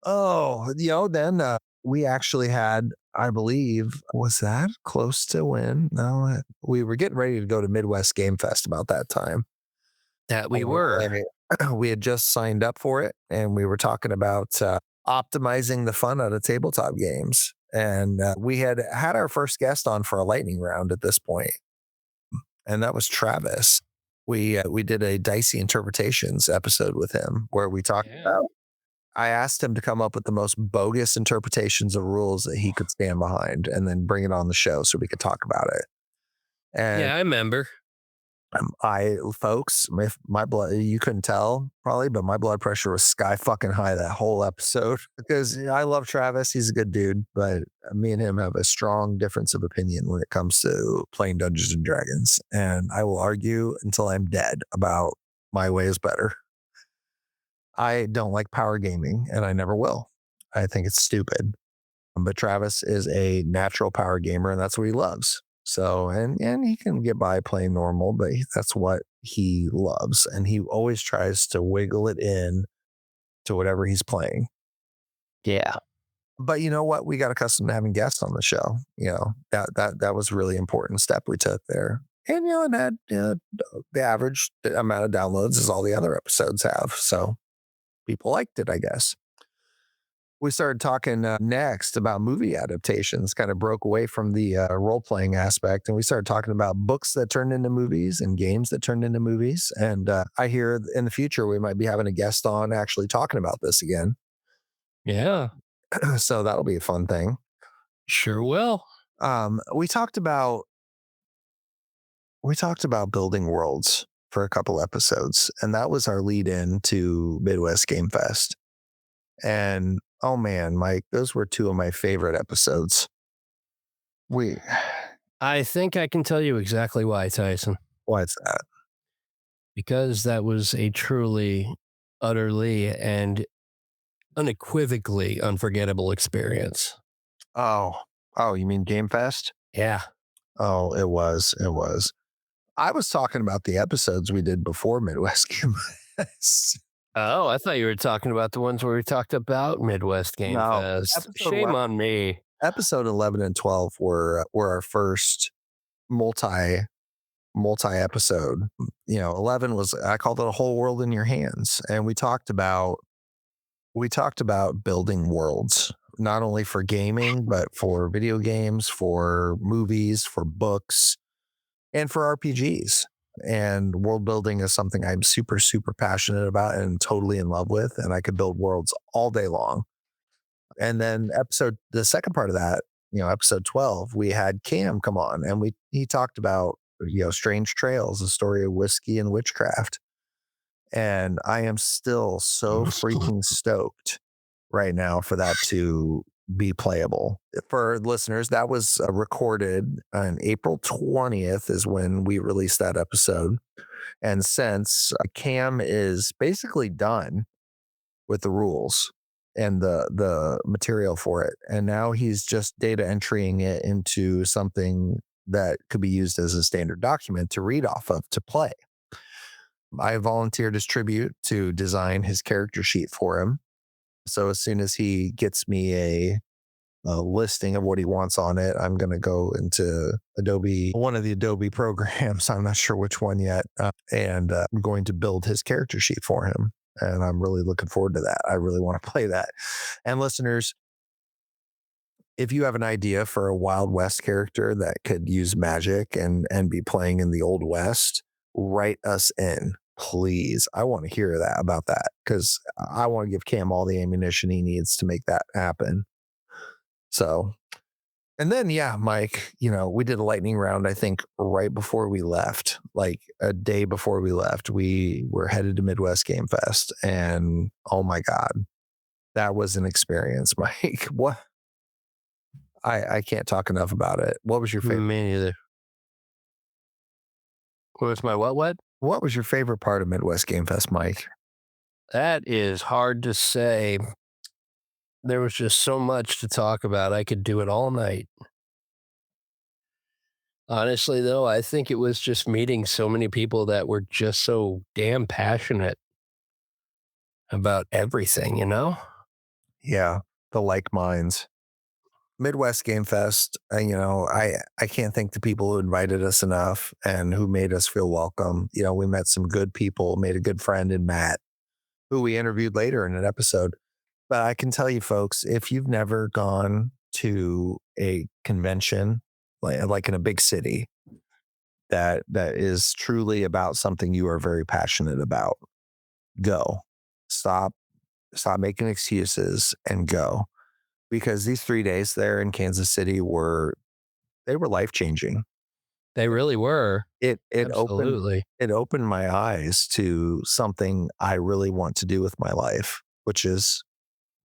Oh, then we actually had, I believe, was that close to win? No, we were getting ready to go to Midwest Game Fest about that time. That we And were. we had just signed up for it, and we were talking about optimizing the fun out of tabletop games. And we had our first guest on for a lightning round at this point, and that was Travis. We did a Dicey Interpretations episode with him where we talked Yeah. about. I asked him to come up with the most bogus interpretations of rules that he could stand behind, and then bring it on the show so we could talk about it. And Yeah, I remember. folks, if my blood, you couldn't tell probably, but my blood pressure was sky fucking high that whole episode because I love Travis. He's a good dude, but me and him have a strong difference of opinion when it comes to playing Dungeons and Dragons. And I will argue until I'm dead about my way is better. I don't like power gaming, and I never will. I think it's stupid. But Travis is a natural power gamer, and that's what he loves. So, and he can get by playing normal, but that's what he loves, and he always tries to wiggle it in to whatever he's playing. Yeah. But you know what? We got accustomed to having guests on the show. That was a really important step we took there. And it had the average amount of downloads as all the other episodes have. So people liked it, I guess. We started talking next about movie adaptations, kind of broke away from the role playing aspect. And we started talking about books that turned into movies and games that turned into movies. And I hear in the future, we might be having a guest on actually talking about this again. Yeah. So that'll be a fun thing. Sure will. We talked about building worlds for a couple episodes, and that was our lead in to Midwest Game Fest. And oh man, Mike, those were two of my favorite episodes. I think I can tell you exactly why, Tyson. What's that? Because that was a truly, utterly, and unequivocally unforgettable experience. Oh, you mean Game Fest? Yeah. Oh, it was. I was talking about the episodes we did before Midwest Game Fest. Oh, I thought you were talking about the ones where we talked about Midwest Game No, Fest. episode Shame 11. on me. Episode 11 and 12 were our first multi episode. 11 was, I called it a whole world in your hands, and we talked about building worlds, not only for gaming but for video games, for movies, for books, and for RPGs. And world building is something I'm super, super passionate about and totally in love with. And I could build worlds all day long. And then the second part of that, episode 12, we had Cam come on, and he talked about, Strange Trails, the story of whiskey and witchcraft. And I am still so freaking stoked right now for that to be playable. For listeners, that was recorded on April 20th is when we released that episode. And since Cam is basically done with the rules and the material for it, and now he's just data entering it into something that could be used as a standard document to read off of to play. I volunteered as tribute to design his character sheet for him. So as soon as he gets me a listing of what he wants on it, I'm going to go into one of the Adobe programs. I'm not sure which one yet. And I'm going to build his character sheet for him. And I'm really looking forward to that. I really want to play that. And listeners, if you have an idea for a Wild West character that could use magic and be playing in the Old West, write us in, please. I want to hear that about that because I want to give Cam all the ammunition he needs to make that happen. So, and then, yeah, Mike, we did a lightning round, I think, right before we left, like a day before we left. We were headed to Midwest Game Fest. And oh my God, that was an experience, Mike. What? I can't talk enough about it. What was your favorite? Me neither. What was my what? What was your favorite part of Midwest Game Fest, Mike? That is hard to say. There was just so much to talk about. I could do it all night. Honestly, though, I think it was just meeting so many people that were just so damn passionate about everything, Yeah, the like minds. Midwest Game Fest, I can't thank the people who invited us enough and who made us feel welcome. We met some good people, made a good friend in Matt, who we interviewed later in an episode. But I can tell you, folks, if you've never gone to a convention like in a big city that is truly about something you are very passionate about, go. Stop making excuses and go. Because these 3 days there in Kansas City were life-changing. They really were. It Absolutely. opened my eyes to something I really want to do with my life, which is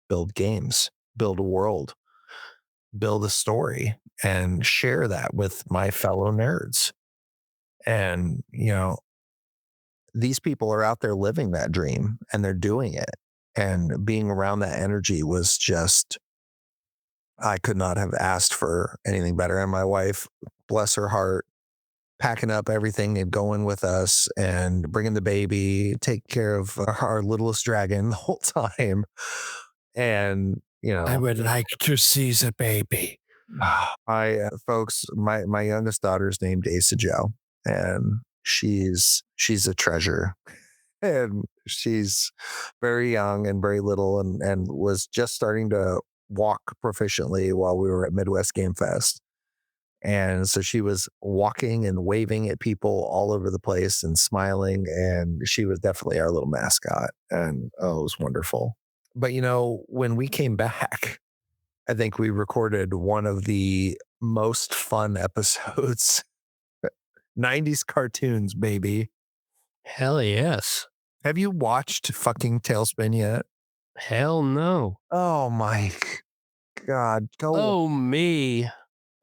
build games, build a world, build a story, and share that with my fellow nerds. And, these people are out there living that dream and they're doing it. And being around that energy was just, I could not have asked for anything better. And my wife, bless her heart, packing up everything and going with us and bringing the baby, take care of our littlest dragon the whole time. And, I would like to see the baby. folks, my youngest daughter is named Asa Joe, and she's a treasure. And she's very young and very little and was just starting to walk proficiently while we were at Midwest Game Fest. And so she was walking and waving at people all over the place and smiling. And she was definitely our little mascot. And it was wonderful. But, when we came back, I think we recorded one of the most fun episodes. 90s cartoons, baby. Hell yes. Have you watched fucking Tailspin yet? Hell no. Oh my God. Go. Oh, me.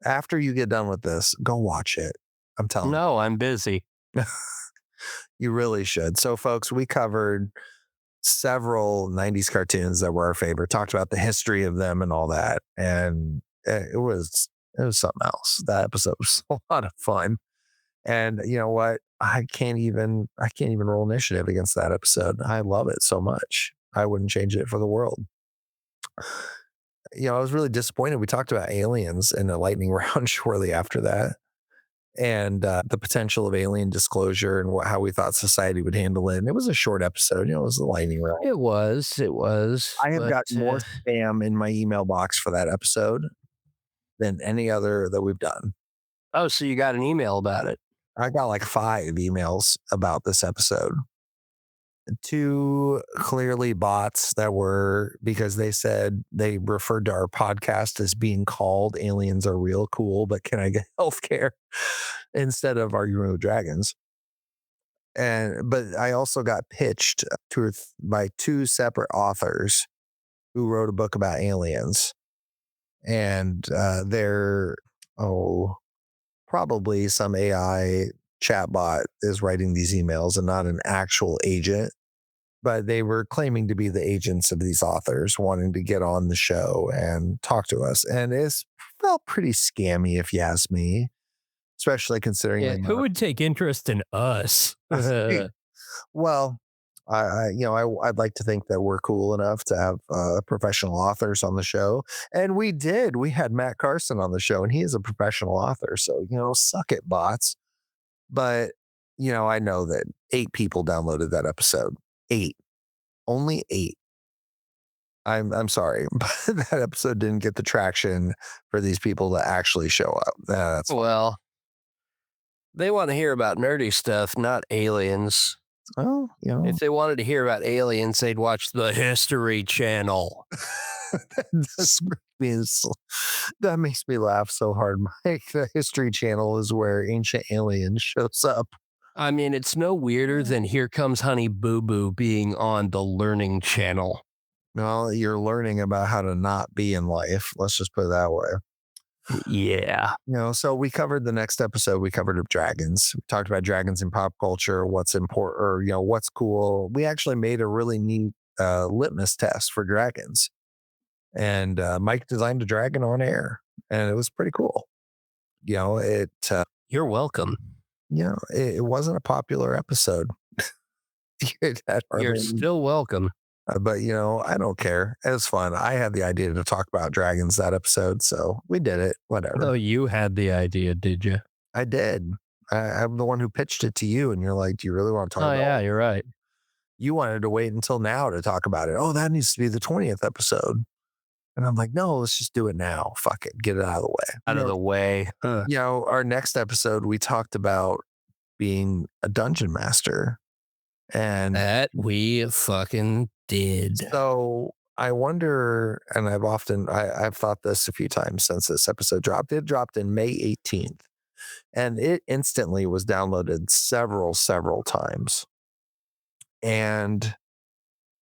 After you get done with this, go watch it. I'm telling you. No, I'm busy. You really should. So, folks, we covered several 90s cartoons that were our favorite, talked about the history of them and all that. And it was something else. That episode was a lot of fun. And you know what? I can't even roll initiative against that episode. I love it so much. I wouldn't change it for the world. I was really disappointed. We talked about aliens in a lightning round shortly after that. And the potential of alien disclosure and how we thought society would handle it. And it was a short episode. It was a lightning round. It was. I have got more spam in my email box for that episode than any other that we've done. Oh, so you got an email about it? I got like 5 emails about this episode. 2 clearly bots that were because they said they referred to our podcast as being called Aliens Are Real Cool, but can I get healthcare instead of Arguing with Dragons? But I also got pitched by 2 separate authors who wrote a book about aliens. And they're, probably some AI chatbot is writing these emails and not an actual agent. But they were claiming to be the agents of these authors, wanting to get on the show and talk to us. And it felt pretty scammy, if you ask me, especially considering who would take interest in us? Well, I'd like to think that we're cool enough to have professional authors on the show. And we did. We had Matt Carson on the show, and he is a professional author. So, suck it, bots. But, I know that 8 people downloaded that episode. 8. Only 8. I'm sorry, but that episode didn't get the traction for these people to actually show up. Well, They want to hear about nerdy stuff, not aliens. Well, If they wanted to hear about aliens, they'd watch the History Channel. that makes me laugh so hard, Mike. The History Channel is where Ancient Aliens shows up. I mean, it's no weirder than Here Comes Honey Boo Boo being on the Learning Channel. Well, you're learning about how to not be in life. Let's just put it that way. Yeah. So we covered the next episode. We covered dragons. We talked about dragons in pop culture, what's important, or what's cool. We actually made a really neat litmus test for dragons, and Mike designed a dragon on air, and it was pretty cool. You're welcome. It wasn't a popular episode. You're still welcome. But I don't care. It was fun. I had the idea to talk about dragons that episode, so we did it. Whatever. No, you had the idea, did you? I did. I'm the one who pitched it to you, and you're like, "Do you really want to talk?" Oh, yeah, you're right. You wanted to wait until now to talk about it. Oh, that needs to be the 20th episode. And I'm like, no, let's just do it now. Fuck it. Get it out of the way. Out of the way. Huh. Our next episode, we talked about being a dungeon master. And that we fucking did. So I wonder, and I've thought this a few times since this episode dropped. It dropped in May 18th, and it instantly was downloaded several times. And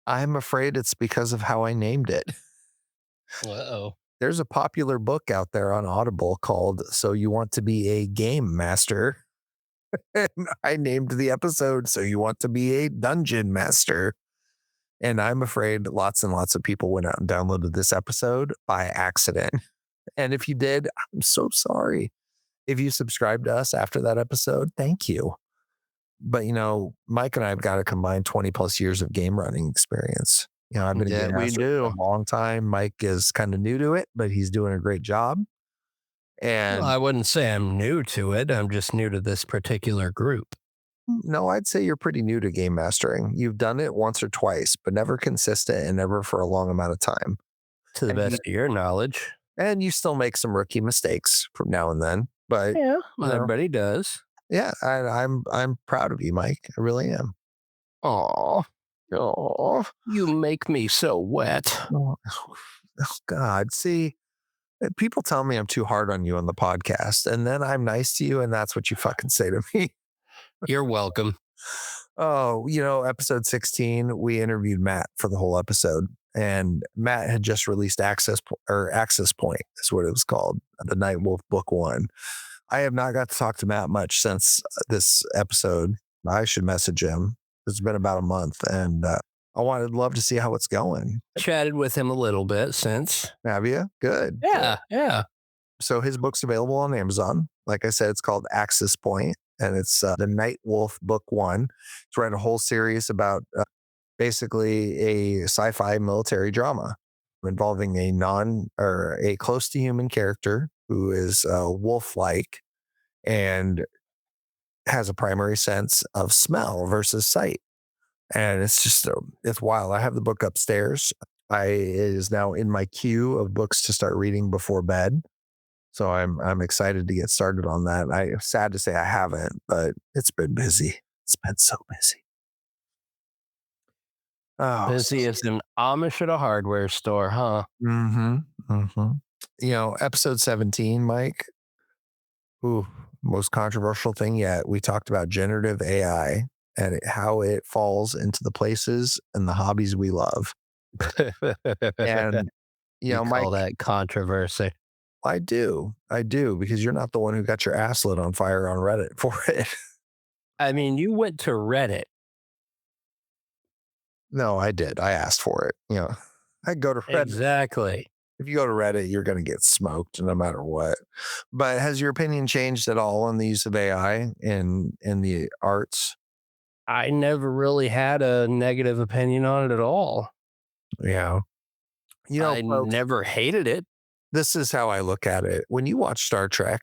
I'm afraid it's because of how I named it. Uh-oh. There's a popular book out there on Audible called So You Want to Be a Game Master. And I named the episode So You Want to Be a Dungeon Master. And I'm afraid lots and lots of people went out and downloaded this episode by accident. And if you did, I'm so sorry. If you subscribed to us after that episode, thank you. But, Mike and I have got a combined 20 plus years of game running experience. I've been a game master for a long time. Mike is kind of new to it, but he's doing a great job. And I wouldn't say I'm new to it. I'm just new to this particular group. No, I'd say you're pretty new to game mastering. You've done it once or twice, but never consistent and never for a long amount of time. To the best of your knowledge. And you still make some rookie mistakes from now and then. But yeah, everybody does. Yeah, I'm proud of you, Mike. I really am. Aw. Oh, you make me so wet. Oh, God. See, people tell me I'm too hard on you on the podcast, and then I'm nice to you, and that's what you fucking say to me. You're welcome. Oh, episode 16, we interviewed Matt for the whole episode, and Matt had just released Access Point is what it was called, the Night Wolf Book 1. I have not got to talk to Matt much since this episode. I should message him. It's been about a month, and I love to see how it's going. Chatted with him a little bit since. Have you? Good. Yeah. So his book's available on Amazon. Like I said, it's called Access Point, and it's the Night Wolf Book 1. It's read a whole series about basically a sci-fi military drama involving a close to human character who is wolf-like and has a primary sense of smell versus sight. And it's wild. I have the book upstairs. It is now in my queue of books to start reading before bed. So I'm excited to get started on that. I'm sad to say I haven't, but it's been busy. It's been so busy. Oh, busy as an Amish at a hardware store, huh? Episode 17, Mike. Ooh, most controversial thing yet. We talked about generative AI and how it falls into the places and the hobbies we love. And Mike, call that controversy. I do, because you're not the one who got your ass lit on fire on Reddit for it. I mean, you went to Reddit. No, I did. I asked for it. I go to Reddit. Exactly. If you go to Reddit, you're going to get smoked no matter what. But has your opinion changed at all on the use of AI in the arts? I never really had a negative opinion on it at all. Yeah. I never hated it. This is how I look at it. When you watch Star Trek,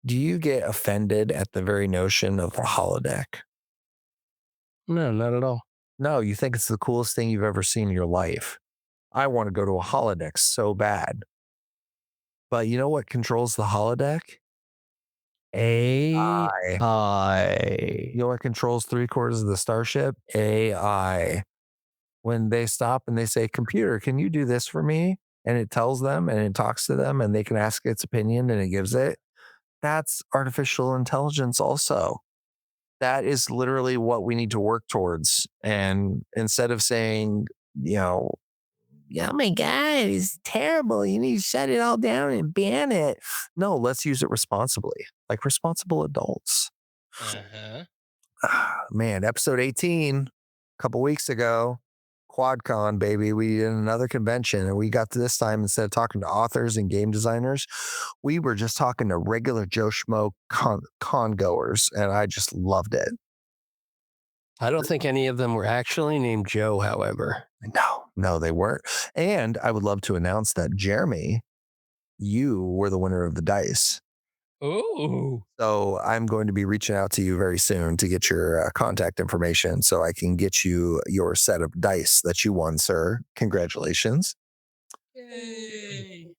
do you get offended at the very notion of the holodeck? No, not at all. No, you think it's the coolest thing you've ever seen in your life. I want to go to a holodeck so bad. But you know what controls the holodeck? AI. You know what controls 3/4 of the starship? AI. When they stop and they say, "Computer, can you do this for me?" And it tells them and it talks to them and they can ask its opinion and it gives it. That's artificial intelligence also. That is literally what we need to work towards. And instead of saying, you know, "Yeah, oh my God, it's terrible. You need to shut it all down and ban it." No, let's use it responsibly, like responsible adults. Uh-huh. Man, episode 18, a couple weeks ago, QuadCon, baby. We did another convention and we got to this time, instead of talking to authors and game designers, we were just talking to regular Joe Schmo con goers. And I just loved it. I don't think any of them were actually named Joe, however. No, they weren't. And I would love to announce that Jeremy, you were the winner of the dice. Oh. So I'm going to be reaching out to you very soon to get your contact information so I can get you your set of dice that you won, sir. Congratulations. Yay.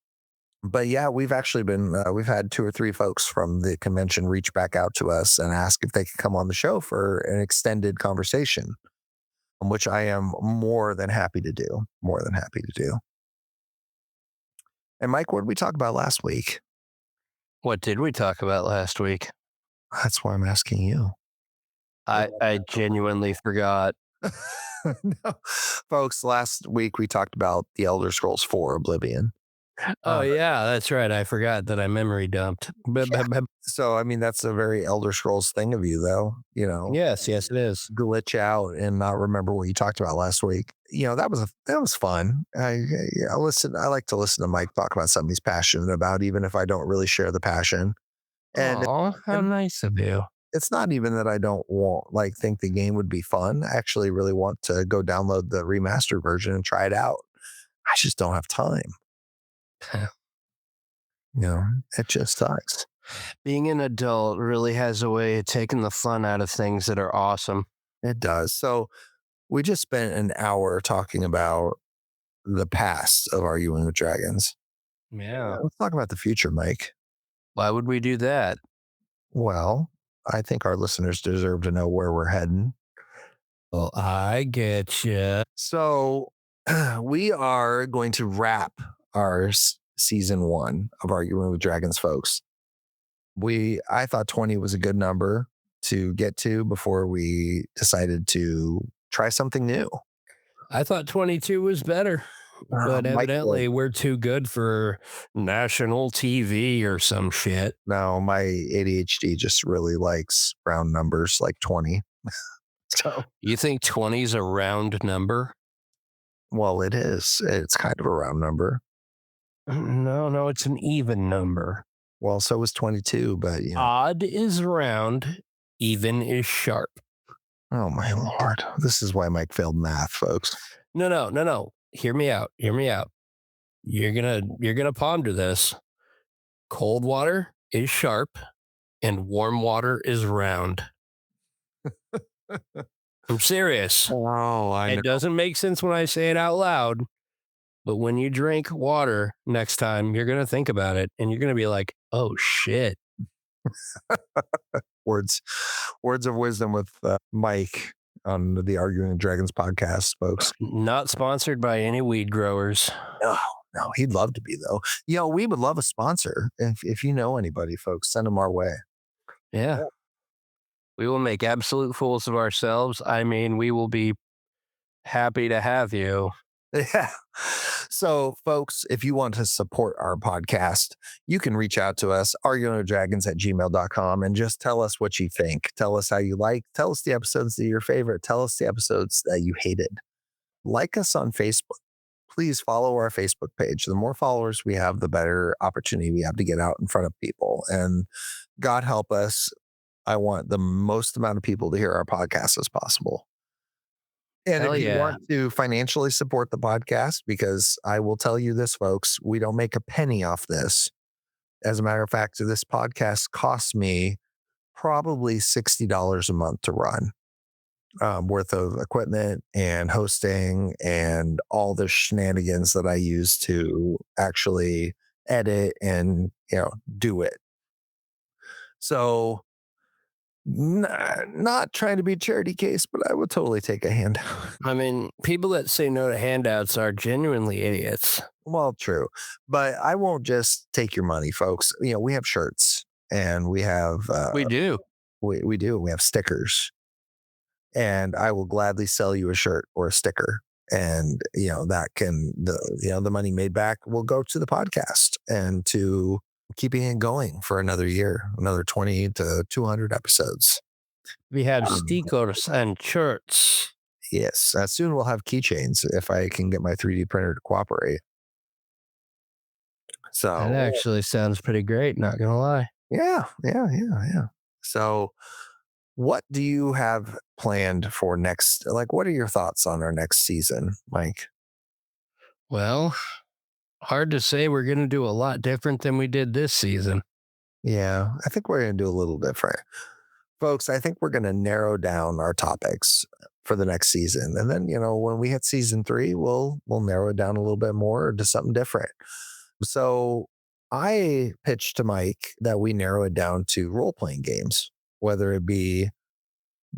But yeah, we've actually been, we've had 2 or 3 folks from the convention reach back out to us and ask if they could come on the show for an extended conversation, which I am more than happy to do. More than happy to do. And Mike, what did we talk about last week? What did we talk about last week? That's why I'm asking you. I genuinely forgot. No. Folks, last week we talked about the Elder Scrolls 4 Oblivion. Oh, yeah, that's right. I forgot that I memory dumped. So, I mean, that's a very Elder Scrolls thing of you, though. You know, Yes, it is. glitch out and not remember what you talked about last week. You know, that was fun. I like to listen to Mike talk about something he's passionate about, even if I don't really share the passion. And Aw, how nice of you. it's not even that I don't think the game would be fun. I actually really want to go download the remastered version and try it out. I just don't have time. You know, it just sucks. Being an adult really has a way of taking the fun out of things that are awesome. It does. So we just spent an hour talking about the past of Arguing with Dragons. Yeah. Let's talk about the future, Mike. Why would we do that? Well, I think our listeners deserve to know where we're heading. Well, I get you. So we are going to wrap our season 1 of Arguing with Dragons, folks. I thought 20 was a good number to get to before we decided to try something new. I thought 22 was better, but Mike evidently we're too good for national TV or some shit. No, my ADHD just really likes round numbers like 20. So, You think 20 is a round number? well, it is. It's kind of a round number. No, it's an even number. Well, so was 22, but you know. Odd is round, even is sharp. Oh my Lord. This is why Mike failed math, folks. No. Hear me out. You're gonna ponder this. Cold water is sharp and warm water is round. I'm serious. Oh, I know. It doesn't make sense when I say it out loud, but when you drink water next time, you're going to think about it and you're going to be like, oh shit. Words of wisdom with Mike on the Arguing with Dragons podcast, folks. Not sponsored by any weed growers. No, he'd love to be, though. We would love a sponsor. If you know anybody, folks, send them our way. Yeah. We will make absolute fools of ourselves. I mean, we will be happy to have you. Yeah. So, folks, if you want to support our podcast, you can reach out to us, arguingwithdragons@gmail.com, and just tell us what you think. Tell us how you like. Tell us the episodes that are your favorite. Tell us the episodes that you hated. Like us on Facebook. Please follow our Facebook page. The more followers we have, the better opportunity we have to get out in front of people. And God help us, I want the most amount of people to hear our podcast as possible. And Hell if you yeah. want to financially support the podcast, because I will tell you this, folks, we don't make a penny off this. As a matter of fact, this podcast costs me probably $60 a month to run, worth of equipment and hosting and all the shenanigans that I use to actually edit and do it. So, not trying to be a charity case, but I would totally take a handout. I mean, people that say no to handouts are genuinely idiots. Well, true, but I won't just take your money, folks. We have shirts and we have We do. we do we have stickers, and I will gladly sell you a shirt or a sticker. And that can the money made back will go to the podcast and to keeping it going for another year, another 20 to 200 episodes. We have Um, stickers and shirts. Yes, soon we'll have keychains if I can get my 3D printer to cooperate. That So actually sounds pretty great, not gonna lie. yeah. So what do you have planned for next? Like, what are your thoughts on our next season, Mike? Well, hard to say we're gonna do a lot different than we did this season. Yeah, I think we're going to do a little different. Folks, I think we're going to narrow down our topics for the next season. And then, when we hit season 3, we'll narrow it down a little bit more to something different. So I pitched to Mike that we narrow it down to role-playing games, whether it be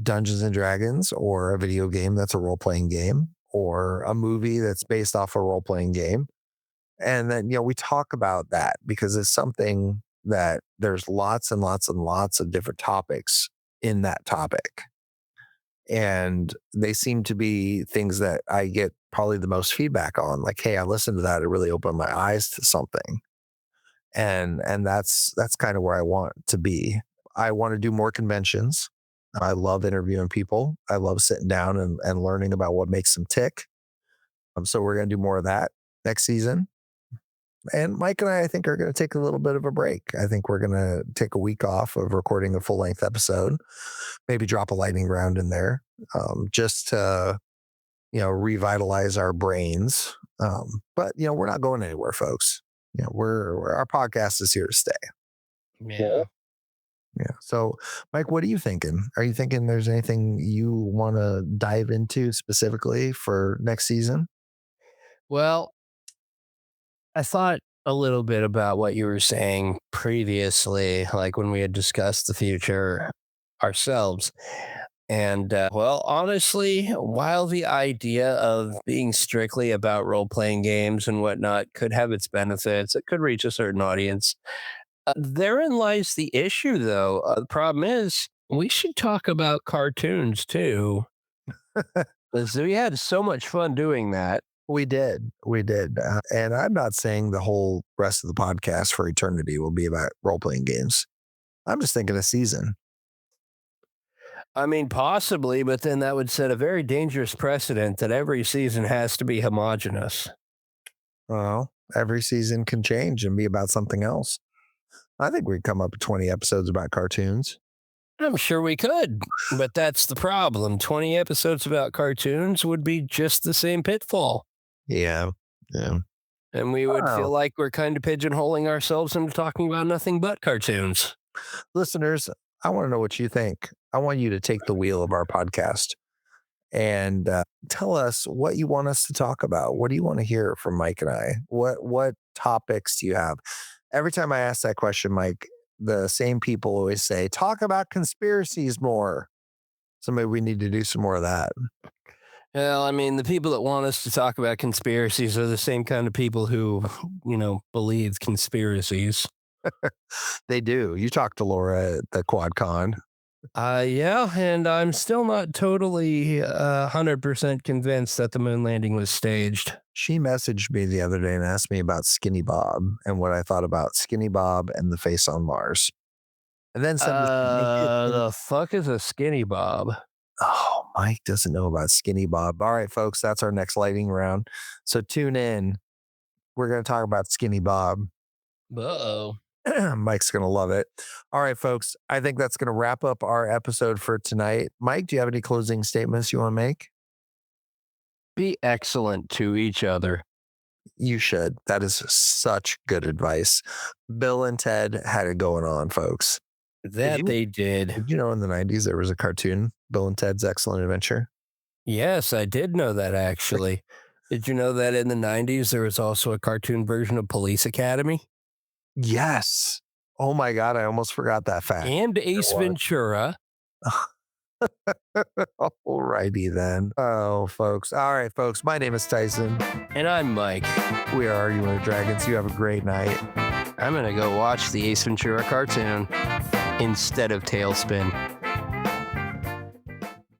Dungeons and Dragons or a video game that's a role-playing game or a movie that's based off a role-playing game. And then, we talk about that because it's something that there's lots and lots and lots of different topics in that topic. And they seem to be things that I get probably the most feedback on. Like, hey, I listened to that. It really opened my eyes to something. And that's kind of where I want to be. I want to do more conventions. I love interviewing people. I love sitting down and learning about what makes them tick. So we're going to do more of that next season. And Mike and I think, are going to take a little bit of a break. I think we're going to take a week off of recording a full length episode, maybe drop a lightning round in there, just to, revitalize our brains. But, we're not going anywhere, folks. Our podcast is here to stay. Yeah. Yeah. So, Mike, what are you thinking? Are you thinking there's anything you want to dive into specifically for next season? Well, I thought a little bit about what you were saying previously, like when we had discussed the future ourselves. And well, honestly, while the idea of being strictly about role playing games and whatnot could have its benefits, it could reach a certain audience. Therein lies the issue, though. The problem is we should talk about cartoons too. 'Cause we had so much fun doing that. We did. And I'm not saying the whole rest of the podcast for eternity will be about role playing games. I'm just thinking a season. I mean, possibly, but then that would set a very dangerous precedent that every season has to be homogenous. Well, every season can change and be about something else. I think we'd come up with 20 episodes about cartoons. I'm sure we could, but that's the problem. 20 episodes about cartoons would be just the same pitfall. Yeah. And we would Wow. feel like we're kind of pigeonholing ourselves into talking about nothing but cartoons. Listeners, I want to know what you think. I want you to take the wheel of our podcast and tell us what you want us to talk about. What do you want to hear from Mike and I? What topics do you have? Every time I ask that question, Mike, the same people always say, talk about conspiracies more. So maybe we need to do some more of that. Well, I mean, the people that want us to talk about conspiracies are the same kind of people who, believe conspiracies. They do. You talked to Laura at the QuadCon. Yeah, and I'm still not totally 100% convinced that the moon landing was staged. She messaged me the other day and asked me about Skinny Bob and what I thought about Skinny Bob and the face on Mars. And then said, The fuck is a skinny bob? oh, Mike doesn't know about Skinny Bob. All right, folks, that's our next lightning round. So tune in. We're going to talk about Skinny Bob. Uh-oh. Mike's going to love it. All right, folks, I think that's going to wrap up our episode for tonight. Mike, do you have any closing statements you want to make? Be excellent to each other. You should. That is such good advice. Bill and Ted had it going on, folks. That they did. Did you know in the 90s there was a cartoon, Bill and Ted's Excellent Adventure? Yes, I did know that actually. Did you know that in the 90s there was also a cartoon version of Police Academy? Yes. Oh my God, I almost forgot that fact. and Ace was. Ventura. Alrighty then. Oh, folks. All right, folks. My name is Tyson. And I'm Mike. We are Arguing with Dragons. You have a great night. I'm going to go watch the Ace Ventura cartoon instead of Tailspin.